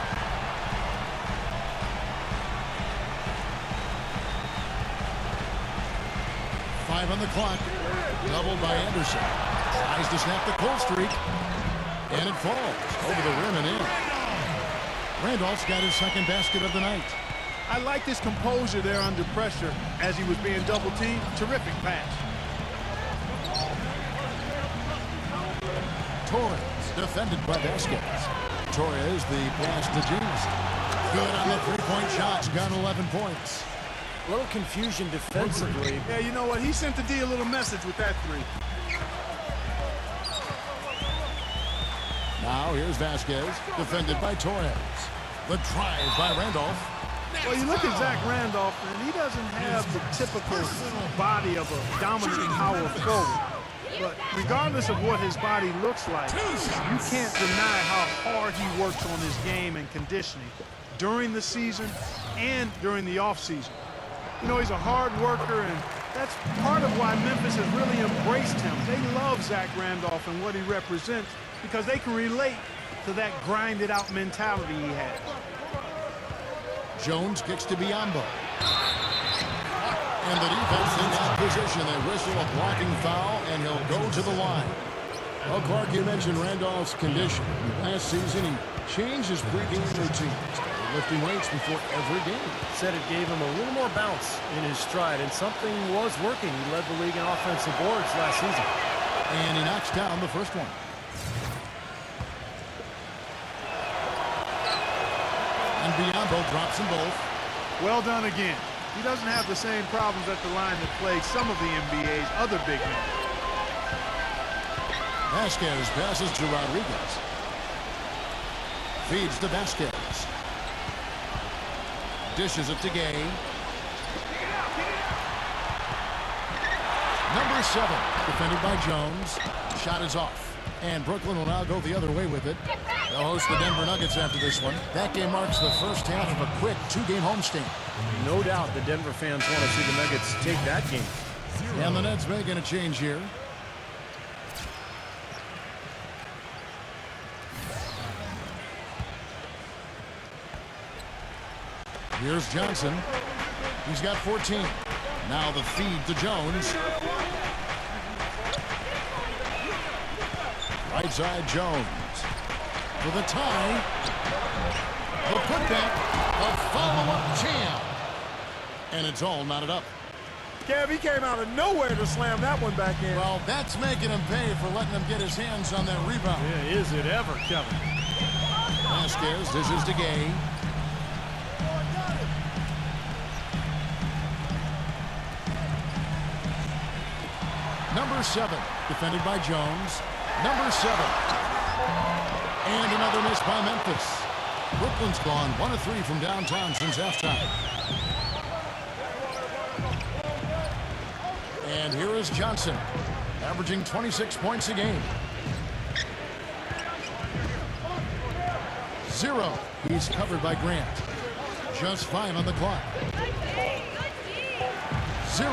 Five on the clock. Doubled by Anderson. Tries to snap the cold streak. And it falls over the rim and in. Randolph's got his 2nd basket of the night. I like his composure there under pressure as he was being double-teamed. Terrific pass. Torres defended by Vasquez. Torres the pass to Jamison. Good on the 3-point shots. Got 11 points. A little confusion defensively. Yeah, you know what? He sent the D a little message with that 3. Now here's Vasquez, defended by Torres. The drive by Randolph. Well, you look at Zach Randolph, and he doesn't have the typical body of a dominant power forward. But regardless of what his body looks like, you can't deny how hard he works on his game and conditioning during the season and during the offseason. You know, he's a hard worker, and that's part of why Memphis has really embraced him. They love Zach Randolph and what he represents because they can relate to that grinded-out mentality he has. Jones kicks to Biyombo. And the defense in that position. They whistle a blocking foul, and he'll go to the line. Well, Clark, you mentioned Randolph's condition. Last season, he changed his pregame routine. Started lifting weights before every game. Said it gave him a little more bounce in his stride, and something was working. He led the league in offensive boards last season. And he knocks down the first one. And Biyombo drops them both. Well done again. He doesn't have the same problems at the line that plague some of the NBA's other big men. Vasquez passes to Rodriguez. Feeds to Vasquez. Dishes it to Gay. Number 7, defended by Jones. Shot is off. And Brooklyn will now go the other way with it. They'll host the Denver Nuggets after this one. That game marks the first half of a quick 2-game homestand. No doubt the Denver fans want to see the Nuggets take that game. And the Nets making a change here. Here's Johnson. He's got 14. Now the feed to Jones. Right side Jones. For the tie. The putback. A follow-up jam. And it's all knotted up. Kev, he came out of nowhere to slam that one back in. Well, that's making him pay for letting him get his hands on that rebound. Yeah, is it ever, Kevin? Vasquez dishes to Gay. Number 7, defended by Jones. Number 7. And another miss by Memphis. Brooklyn's gone 1 of 3 from downtown since halftime. And here is Johnson, averaging 26 points a game. 0. He's covered by Grant. Just 5 on the clock. 0.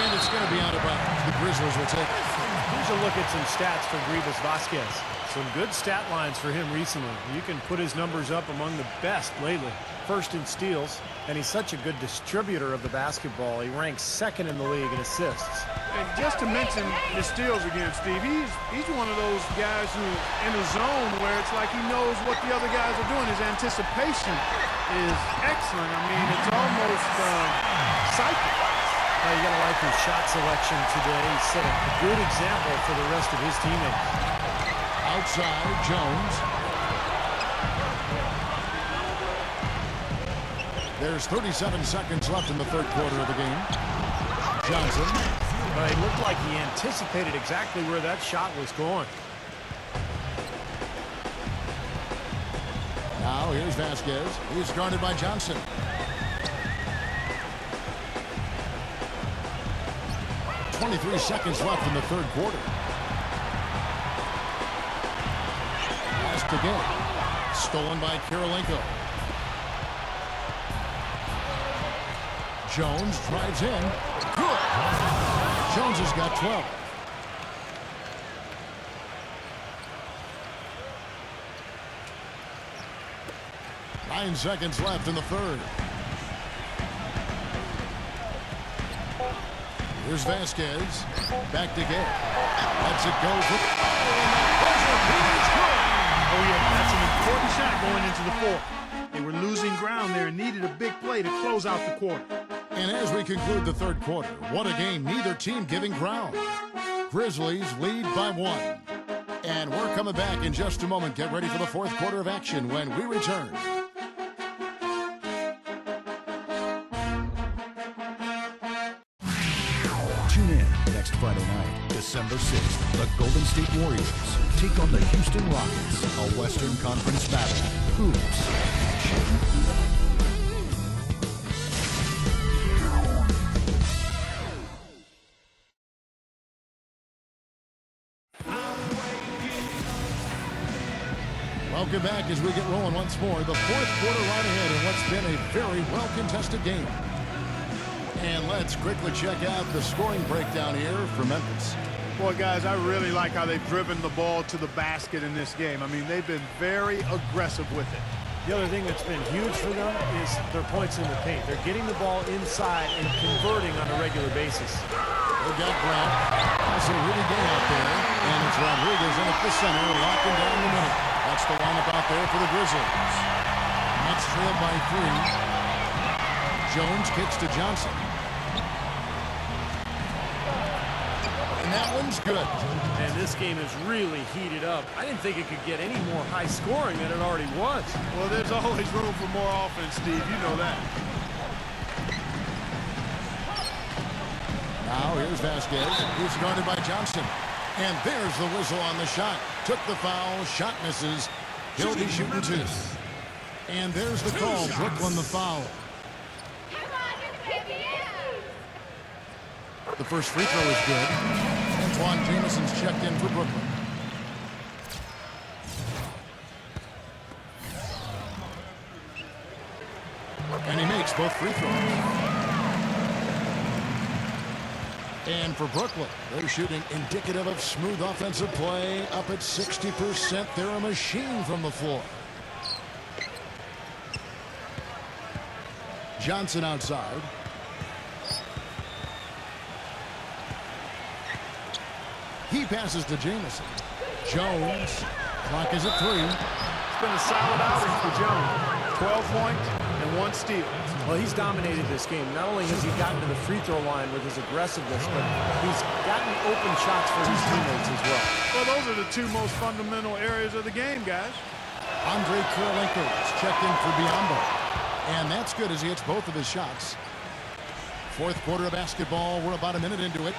And it's going to be out of bounds. The Grizzlies will take it. Here's a look at some stats for Greivis Vasquez. Some good stat lines for him recently. You can put his numbers up among the best lately. First in steals, and he's such a good distributor of the basketball. He ranks 2nd in the league in assists. And just to mention the steals again, Steve, he's one of those guys who in a zone where it's like he knows what the other guys are doing. His anticipation is excellent. I mean, it's almost psychic. Well, you gotta like his shot selection today. He set a good example for the rest of his teammates. Outside, Jones. There's 37 seconds left in the third quarter of the game. Johnson. But it looked like he anticipated exactly where that shot was going. Now here's Vasquez. He's guarded by Johnson. .23 seconds left in the third quarter. Pass again. Stolen by Kirilenko. Jones drives in. Good. Jones has got 12. Nine seconds left in the third. Here's Vasquez. Back to Gay. Lets it go. Oh, yeah, that's an important shot going into the fourth. They were losing ground there and needed a big play to close out the quarter. And as we conclude the third quarter, what a game, neither team giving ground. Grizzlies lead by 1. And we're coming back in just a moment. Get ready for the fourth quarter of action when we return. Tune in next Friday night, December 6th. The Golden State Warriors take on the Houston Rockets, a Western Conference battle. Hoops action. Welcome back as we get rolling once more. The fourth quarter right ahead in what's been a very well-contested game. And let's quickly check out the scoring breakdown here for Memphis. Boy, guys, I really like how they've driven the ball to the basket in this game. I mean, they've been very aggressive with it. The other thing that's been huge for them is their points in the paint. They're getting the ball inside and converting on a regular basis. They got Brown. That's a really good out there. And it's Rodriguez in at the center, locking down the middle. That's the lineup out there for the Grizzlies. Nets trail by 3. Jones kicks to Johnson. And that one's good. And this game is really heated up. I didn't think it could get any more high scoring than it already was. Well, there's always room for more offense, Steve. You know that. Now here's Vasquez. He's guarded by Johnson. And there's the whistle on the shot. Took the foul. Shot misses. He'll be shooting 2. And there's the call. Brooklyn the foul. The first free throw is good. Antoine Jameson's checked in for Brooklyn. And he makes both free throws. And for Brooklyn, they're shooting indicative of smooth offensive play. Up at 60%. They're a machine from the floor. Johnson outside. He passes to Jamison. Jones. Clock is at 3. It's been a solid outing for Jones. 12 points and 1 steal. Well, he's dominated this game. Not only has he gotten to the free throw line with his aggressiveness, but he's gotten open shots for his teammates as well. Well, those are the two most fundamental areas of the game, guys. Andre Kirilenko is checked in for Biyombo. And that's good as he hits both of his shots. Fourth quarter of basketball. We're about a minute into it.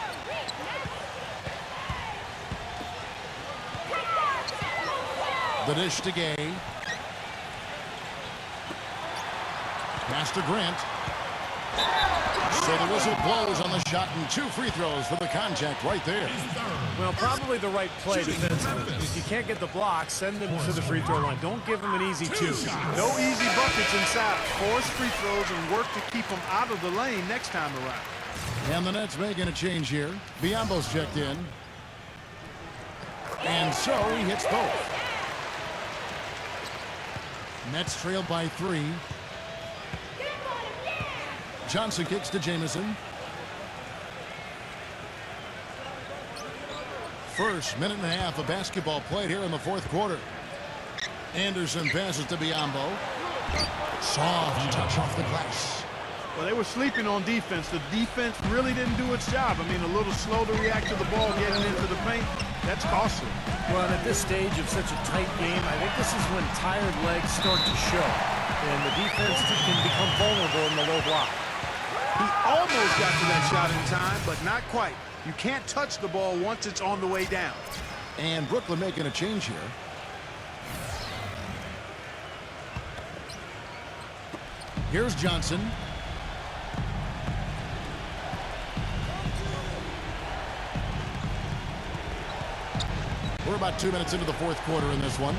The dish to Gay. Pass to Grant. So the whistle blows on the shot and 2 free throws for the contact right there. Well, probably the right play defensively. If you can't get the block, send them to the free throw line. Don't give them an easy 2. No easy buckets inside. Force free throws and work to keep them out of the lane next time around. And the Nets making a change here. Biyombo's checked in. And so he hits both. Nets trailed by 3. Johnson kicks to Jamison. First minute and a half of basketball played here in the fourth quarter. Anderson passes to Biyombo. Soft touch off the glass. Well, they were sleeping on defense. The defense really didn't do its job. I mean, a little slow to react to the ball getting into the paint. That's costly. Well, and at this stage of such a tight game, I think this is when tired legs start to show. And the defense can become vulnerable in the low block. He almost got to that shot in time, but not quite. You can't touch the ball once it's on the way down. And Brooklyn making a change here. Here's Johnson. We're about 2 minutes into the fourth quarter in this one.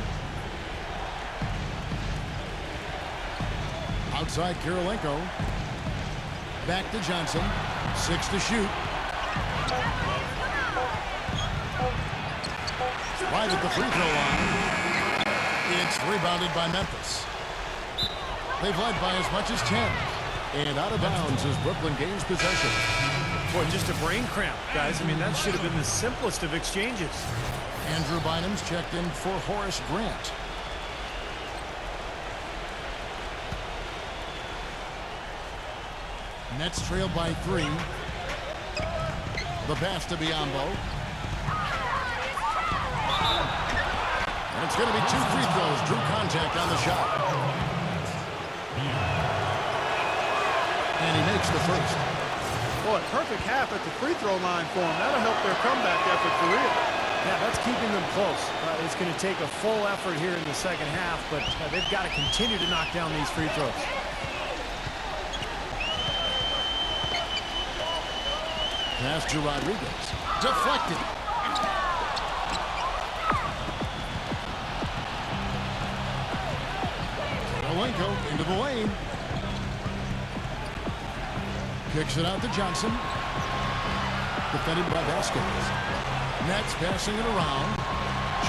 Outside Kirilenko. Back to Johnson. 6 to shoot. Right at the free throw line. It's rebounded by Memphis. They've led by as much as 10. And out of bounds as Brooklyn gains possession. Boy, just a brain cramp, guys. I mean, that should have been the simplest of exchanges. Andrew Bynum's checked in for Horace Grant. Nets trailed by 3. The pass to Biyombo. And it's going to be 2 free throws. Drew contact on the shot. And he makes the first. Boy, perfect half at the free throw line for him. That'll help their comeback effort for real. Yeah, that's keeping them close. It's going to take a full effort here in the second half, but they've got to continue to knock down these free throws. Pass to Rodriguez. Deflected. Kirilenko into the lane. Kicks it out to Johnson. Defended by Vasquez. Nets passing it around.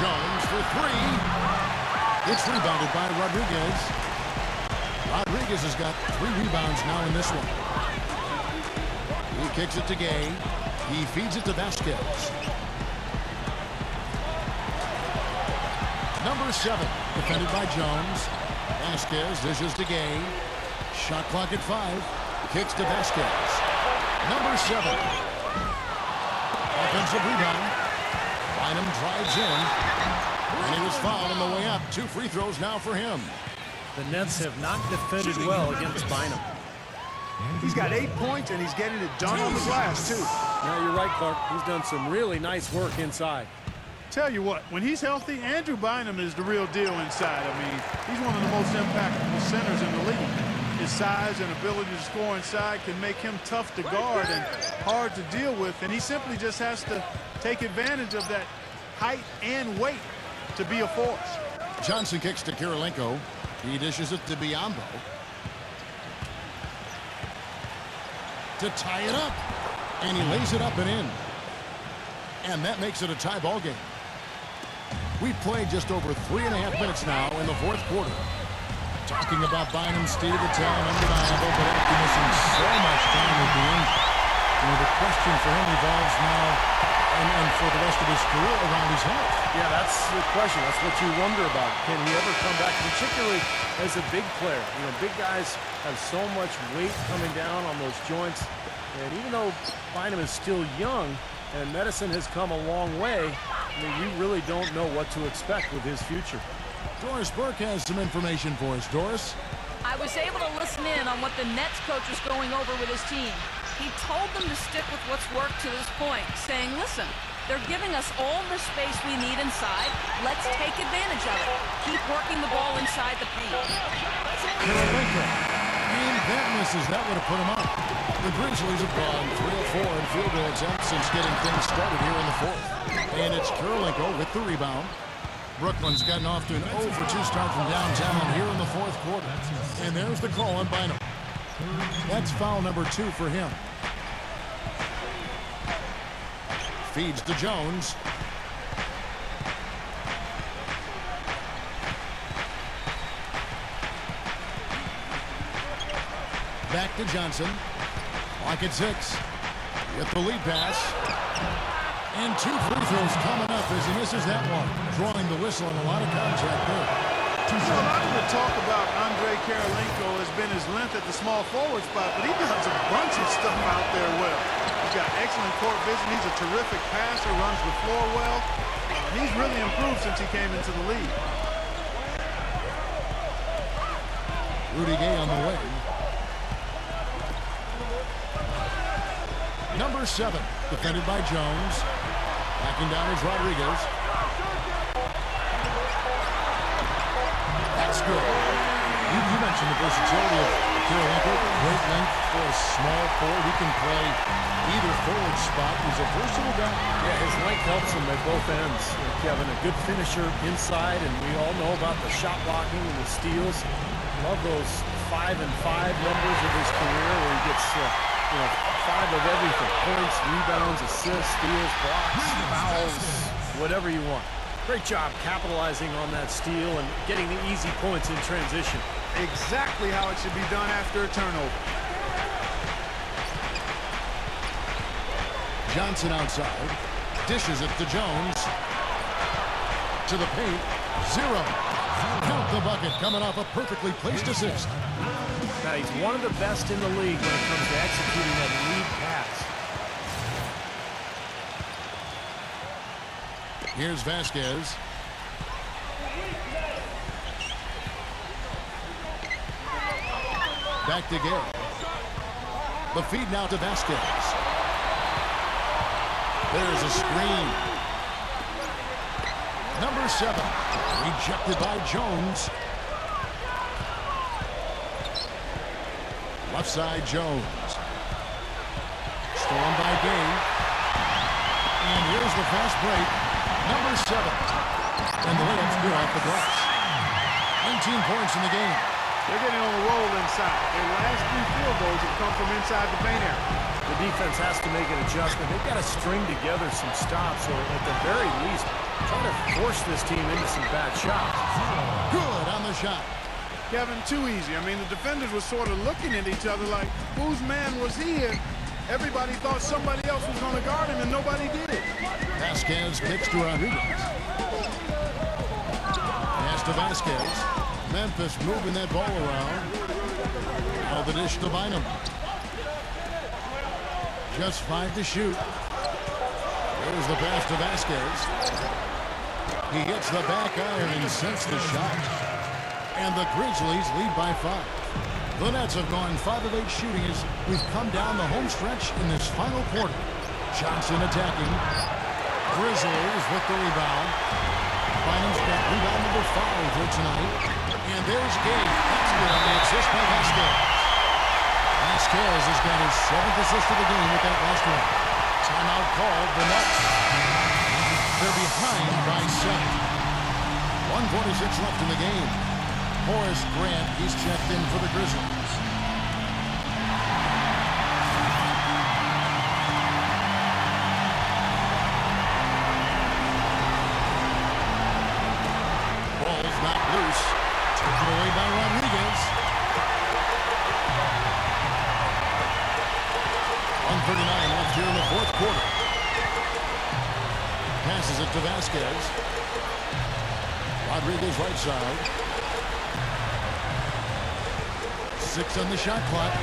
Jones for 3. It's rebounded by Rodriguez. Rodriguez has got 3 rebounds now in this one. He kicks it to Gay. He feeds it to Vasquez. Number 7, defended by Jones. Vasquez dishes to Gay. Shot clock at 5. Kicks to Vasquez. Number 7. Offensive rebound. Bynum drives in. And he was fouled on the way up. 2 free throws now for him. The Nets have not defended well against Bynum. He's got 8 points, and he's getting it done on the glass, too. Now, you're right, Clark. He's done some really nice work inside. Tell you what, when he's healthy, Andrew Bynum is the real deal inside. I mean, he's one of the most impactful centers in the league. His size and ability to score inside can make him tough to guard and hard to deal with, and he simply just has to take advantage of that height and weight to be a force. Johnson kicks to Kirilenko. He dishes it to Biombo. To tie it up. And he lays it up and in. And that makes it a tie ball game. We've played just over 3.5 minutes now in the fourth quarter. Talking about Bynum's speed of the talent, undeniable, but after missing so much time with the injury. You know, the question for him revolves now and for the rest of his career around his health. Yeah, that's the question. That's what you wonder about. Can he ever come back, particularly as a big player? You know, big guys have so much weight coming down on those joints. And even though Bynum is still young and medicine has come a long way, I mean, we really don't know what to expect with his future. Doris Burke has some information for us. Doris? I was able to listen in on what the Nets coach was going over with his team. He told them to stick with what's worked to this point, saying, listen, they're giving us all the space we need inside. Let's take advantage of it. Keep working the ball inside the paint. Kirilenko. And that misses. That would have put him up. The Grizzlies have gone 3 of 4 in field goal attempts since getting things started here in the fourth. And it's Kirilenko with the rebound. Brooklyn's gotten off to an 0 for 2 start from downtown here in the fourth quarter. And there's the call on Bynum. That's foul number 2 for him. Feeds to Jones. Back to Johnson. Clock at 6. With the lead pass. And 2 free throws coming up as he misses that one. Drawing the whistle and a lot of contact there. A lot of the talk about Andre Kirilenko has been his length at the small forward spot, but he does a bunch of stuff out there well. He's got excellent court vision. He's a terrific passer, runs the floor well. He's really improved since he came into the league. Rudy Gay on the way. Number 7, defended by Jones. Backing down is Rodriguez. That's good. You mentioned the versatility of Kirilenko. Great length for a small forward. He can play either forward spot. He's a versatile guy. Yeah, his length helps him at both ends. Kevin, a good finisher inside, and we all know about the shot blocking and the steals. Love those 5 and 5 numbers of his career where he gets, 5 of everything. Points, rebounds, assists, steals, blocks, fouls, whatever you want. Great job capitalizing on that steal and getting the easy points in transition. Exactly how it should be done after a turnover. Johnson outside. Dishes it to Jones. To the paint. 0. Count the bucket coming off a perfectly placed assist. Now, he's one of the best in the league when it comes to executing that lead pass. Here's Vasquez. Back to Gay. The feed now to Vasquez. There's a screen. Number 7. Rejected by Jones. Left side, Jones. Stolen by Gay. And here's the fast break. Number 7. And the layup's good off the glass. 19 points in the game. They're getting on a roll inside. Their last 3 field goals have come from inside the paint area. The defense has to make an adjustment. They've got to string together some stops, or at the very least, try to force this team into some bad shots. Good on the shot. Kevin, too easy. I mean, the defenders were sort of looking at each other like, whose man was he? And everybody thought somebody else was going to guard him, and nobody did. Vasquez kicks to Rodriguez. Pass to Vasquez. Memphis moving that ball around. Now the dish to Bynum. Just 5 to shoot. There's the pass to Vasquez. He hits the back iron and sends the shot. And the Grizzlies lead by 5. The Nets have gone 5 of 8 shooting as we've come down the home stretch in this final quarter. Johnson attacking. Grizzlies with the rebound. Bynum's got rebound number fouled here tonight. And there's Gabe. That's good on the assist by Vasquez. Vasquez has got his 7th assist of the game with that last one. Timeout called. The Nets. They're behind by 7. 1:46 left in the game. Horace Grant, he's checked in for the Grizzlies. Ball's not loose. Taken away by Rodriguez. 1:39 left here in the fourth quarter. Passes it to Vasquez. Rodriguez right side. 6 on the shot clock.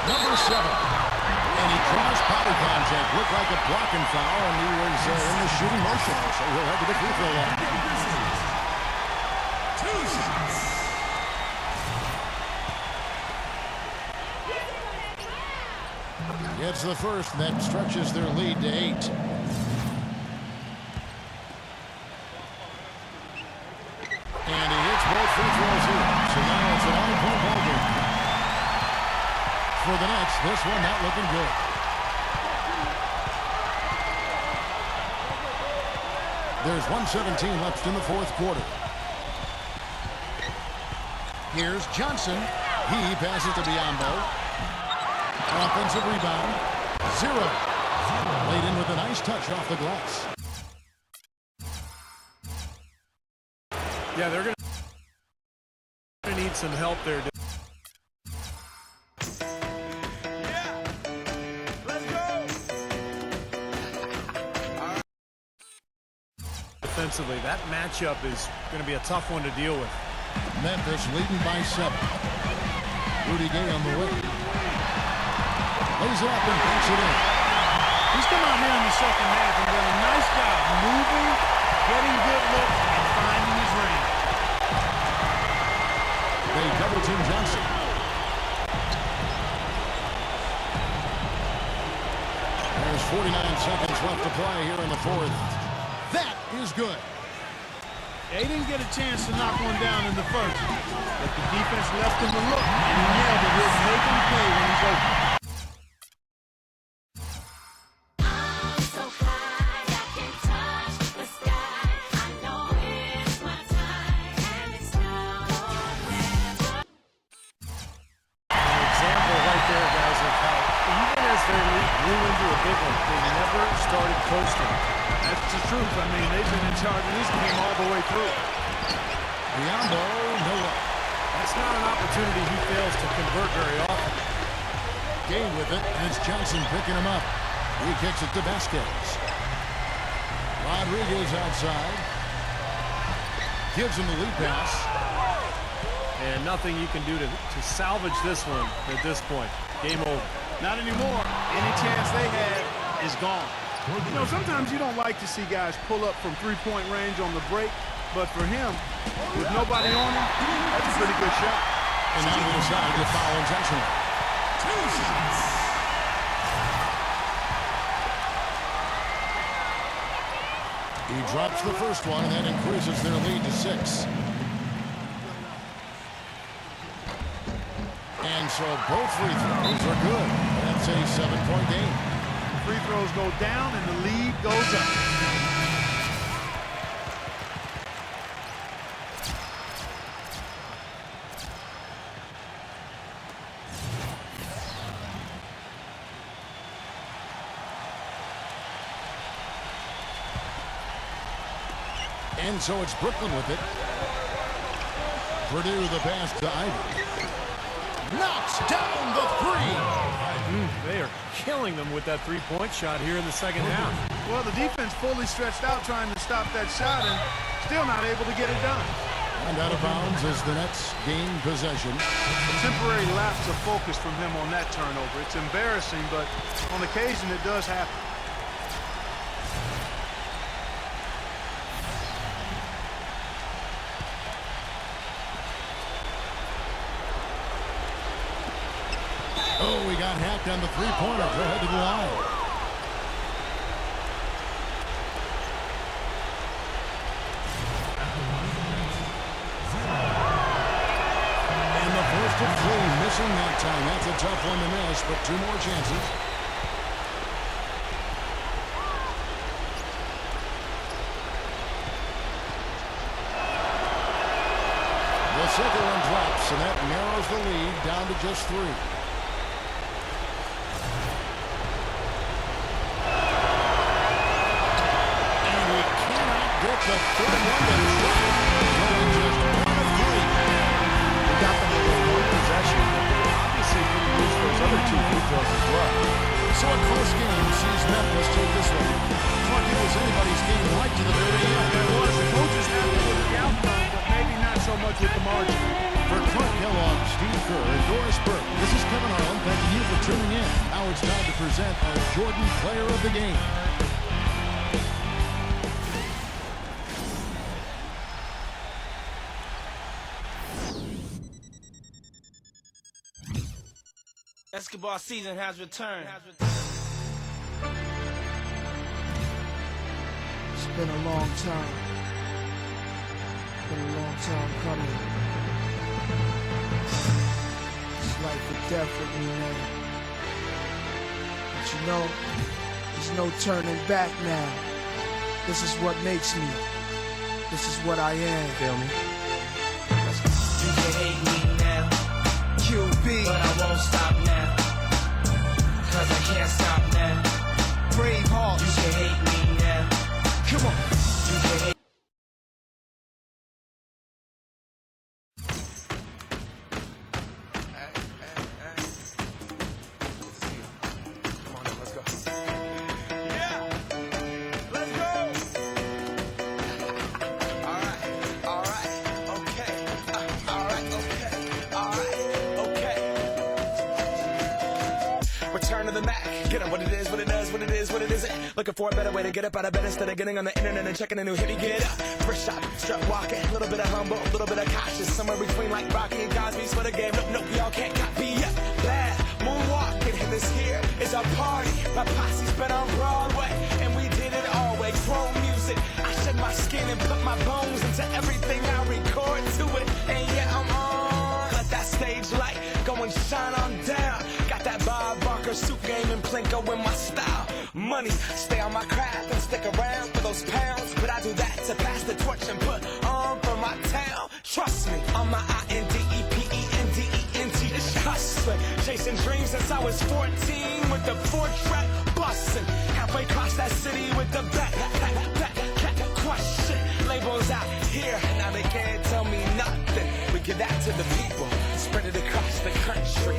Number 7. And he crossed body contact. Looked like a blocking foul, and he was in the shooting motion. So he'll head to the free throw line. 2 shots. Gets the first, and that stretches their lead to 8. And he hits both free throws here. So now it's an all-point ball game. For the Nets, this one not looking good. There's 1:17 left in the fourth quarter. Here's Johnson. He passes to Biombo. Offensive rebound. 0. Laid in with a nice touch off the glass. Yeah, they're going to need some help there. Defensively, that matchup is going to be a tough one to deal with. Memphis leading by 7. Rudy Gay on the way. Lays it up and puts it in. He's come out here in the second half and done a nice job moving, getting good looks, and finding his range. They double team Johnson. There's 49 seconds left to play here in the fourth. That is good. They didn't get a chance to knock one down in the first, but the defense left him to look, and he nailed it. He'll make him pay when he's open. Started coasting. That's the truth. I mean, they've been in charge of this game all the way through. Biombo, no look. That's not an opportunity he fails to convert very often. Gay with it, and it's Johnson picking him up. He kicks it to Vasquez. Rodriguez outside. Gives him the lead pass. And nothing you can do to salvage this one at this point. Game over. Not anymore. Any chance they had is gone. You know, sometimes you don't like to see guys pull up from three-point range on the break, but for him, with nobody on him, that's a pretty good shot. And now we decide to foul intentionally. 2 shots. He drops the first one, and that increases their lead to 6. And so both free throws are good. That's a 7-point game. Free throws go down and the lead goes up. And so it's Brookland with it. Purdue the pass to Ivy. Knocks down the 3. They are killing them with that three-point shot here in the second half. Well, the defense fully stretched out trying to stop that shot and still not able to get it done. And out of bounds as the Nets gain possession. A temporary lapse of focus from him on that turnover. It's embarrassing, but on occasion it does happen. Oh, we got hacked on the three-pointer. Go ahead to the line. missing that time. That's a tough one to miss, but 2 more chances. The second one drops, and that narrows the lead down to just 3. And we cannot get the third one to drop. Going just 1 of 3. They got them within 1 possession. Obviously, could have used those other 2 free throws as well. So a close game sees Memphis take this one. Clark, it was anybody's game right to the very end. It was. The coach is happy with the outcome, but maybe not so much with the margin. For Clark Kellogg, Steve Kerr, and Doris Burke, this is Kevin Harlan. Thanking you for tuning in. Now it's time to present our Jordan Player of the Game. Basketball season has returned. It's been a long time. Been a long time coming. It's life or death with me, man. But you know, there's no turning back now. This is what makes me. This is what I am. Feel me? You can hate me now, QB, but I won't stop now. Cause I can't stop now. brave heart. You can hate me now. Come on. You can hate. Return to the Mac. Get up what it is, what it does, what it is, what it isn't. Looking for a better way to get up out of bed instead of getting on the internet and checking a new hit. Get up, first shot, strut walking, a little bit of humble, a little bit of cautious, somewhere between like Rocky and Cosby's for the game. Nope, y'all can't copy yet. Bad moonwalking, and this here is a party. My posse's been on Broadway, and we did it always. Grown music, I shed my skin and put my bones into everything I record to it. And yeah, I'm on. Let that stage light go and shine on down. Got that Bob Barker suit game and Plinko in my style. Money, stay on my craft and stick around for those pounds. But I do that to pass the torch and put on for my town. Trust me, I'm my INDEPENDENT. It's hustling, chasing dreams since I was 14 with the 4-track bustin'. Halfway across that city with the back question. Labels out here, now they can't tell me nothing. We give that to the people, spread it across the country.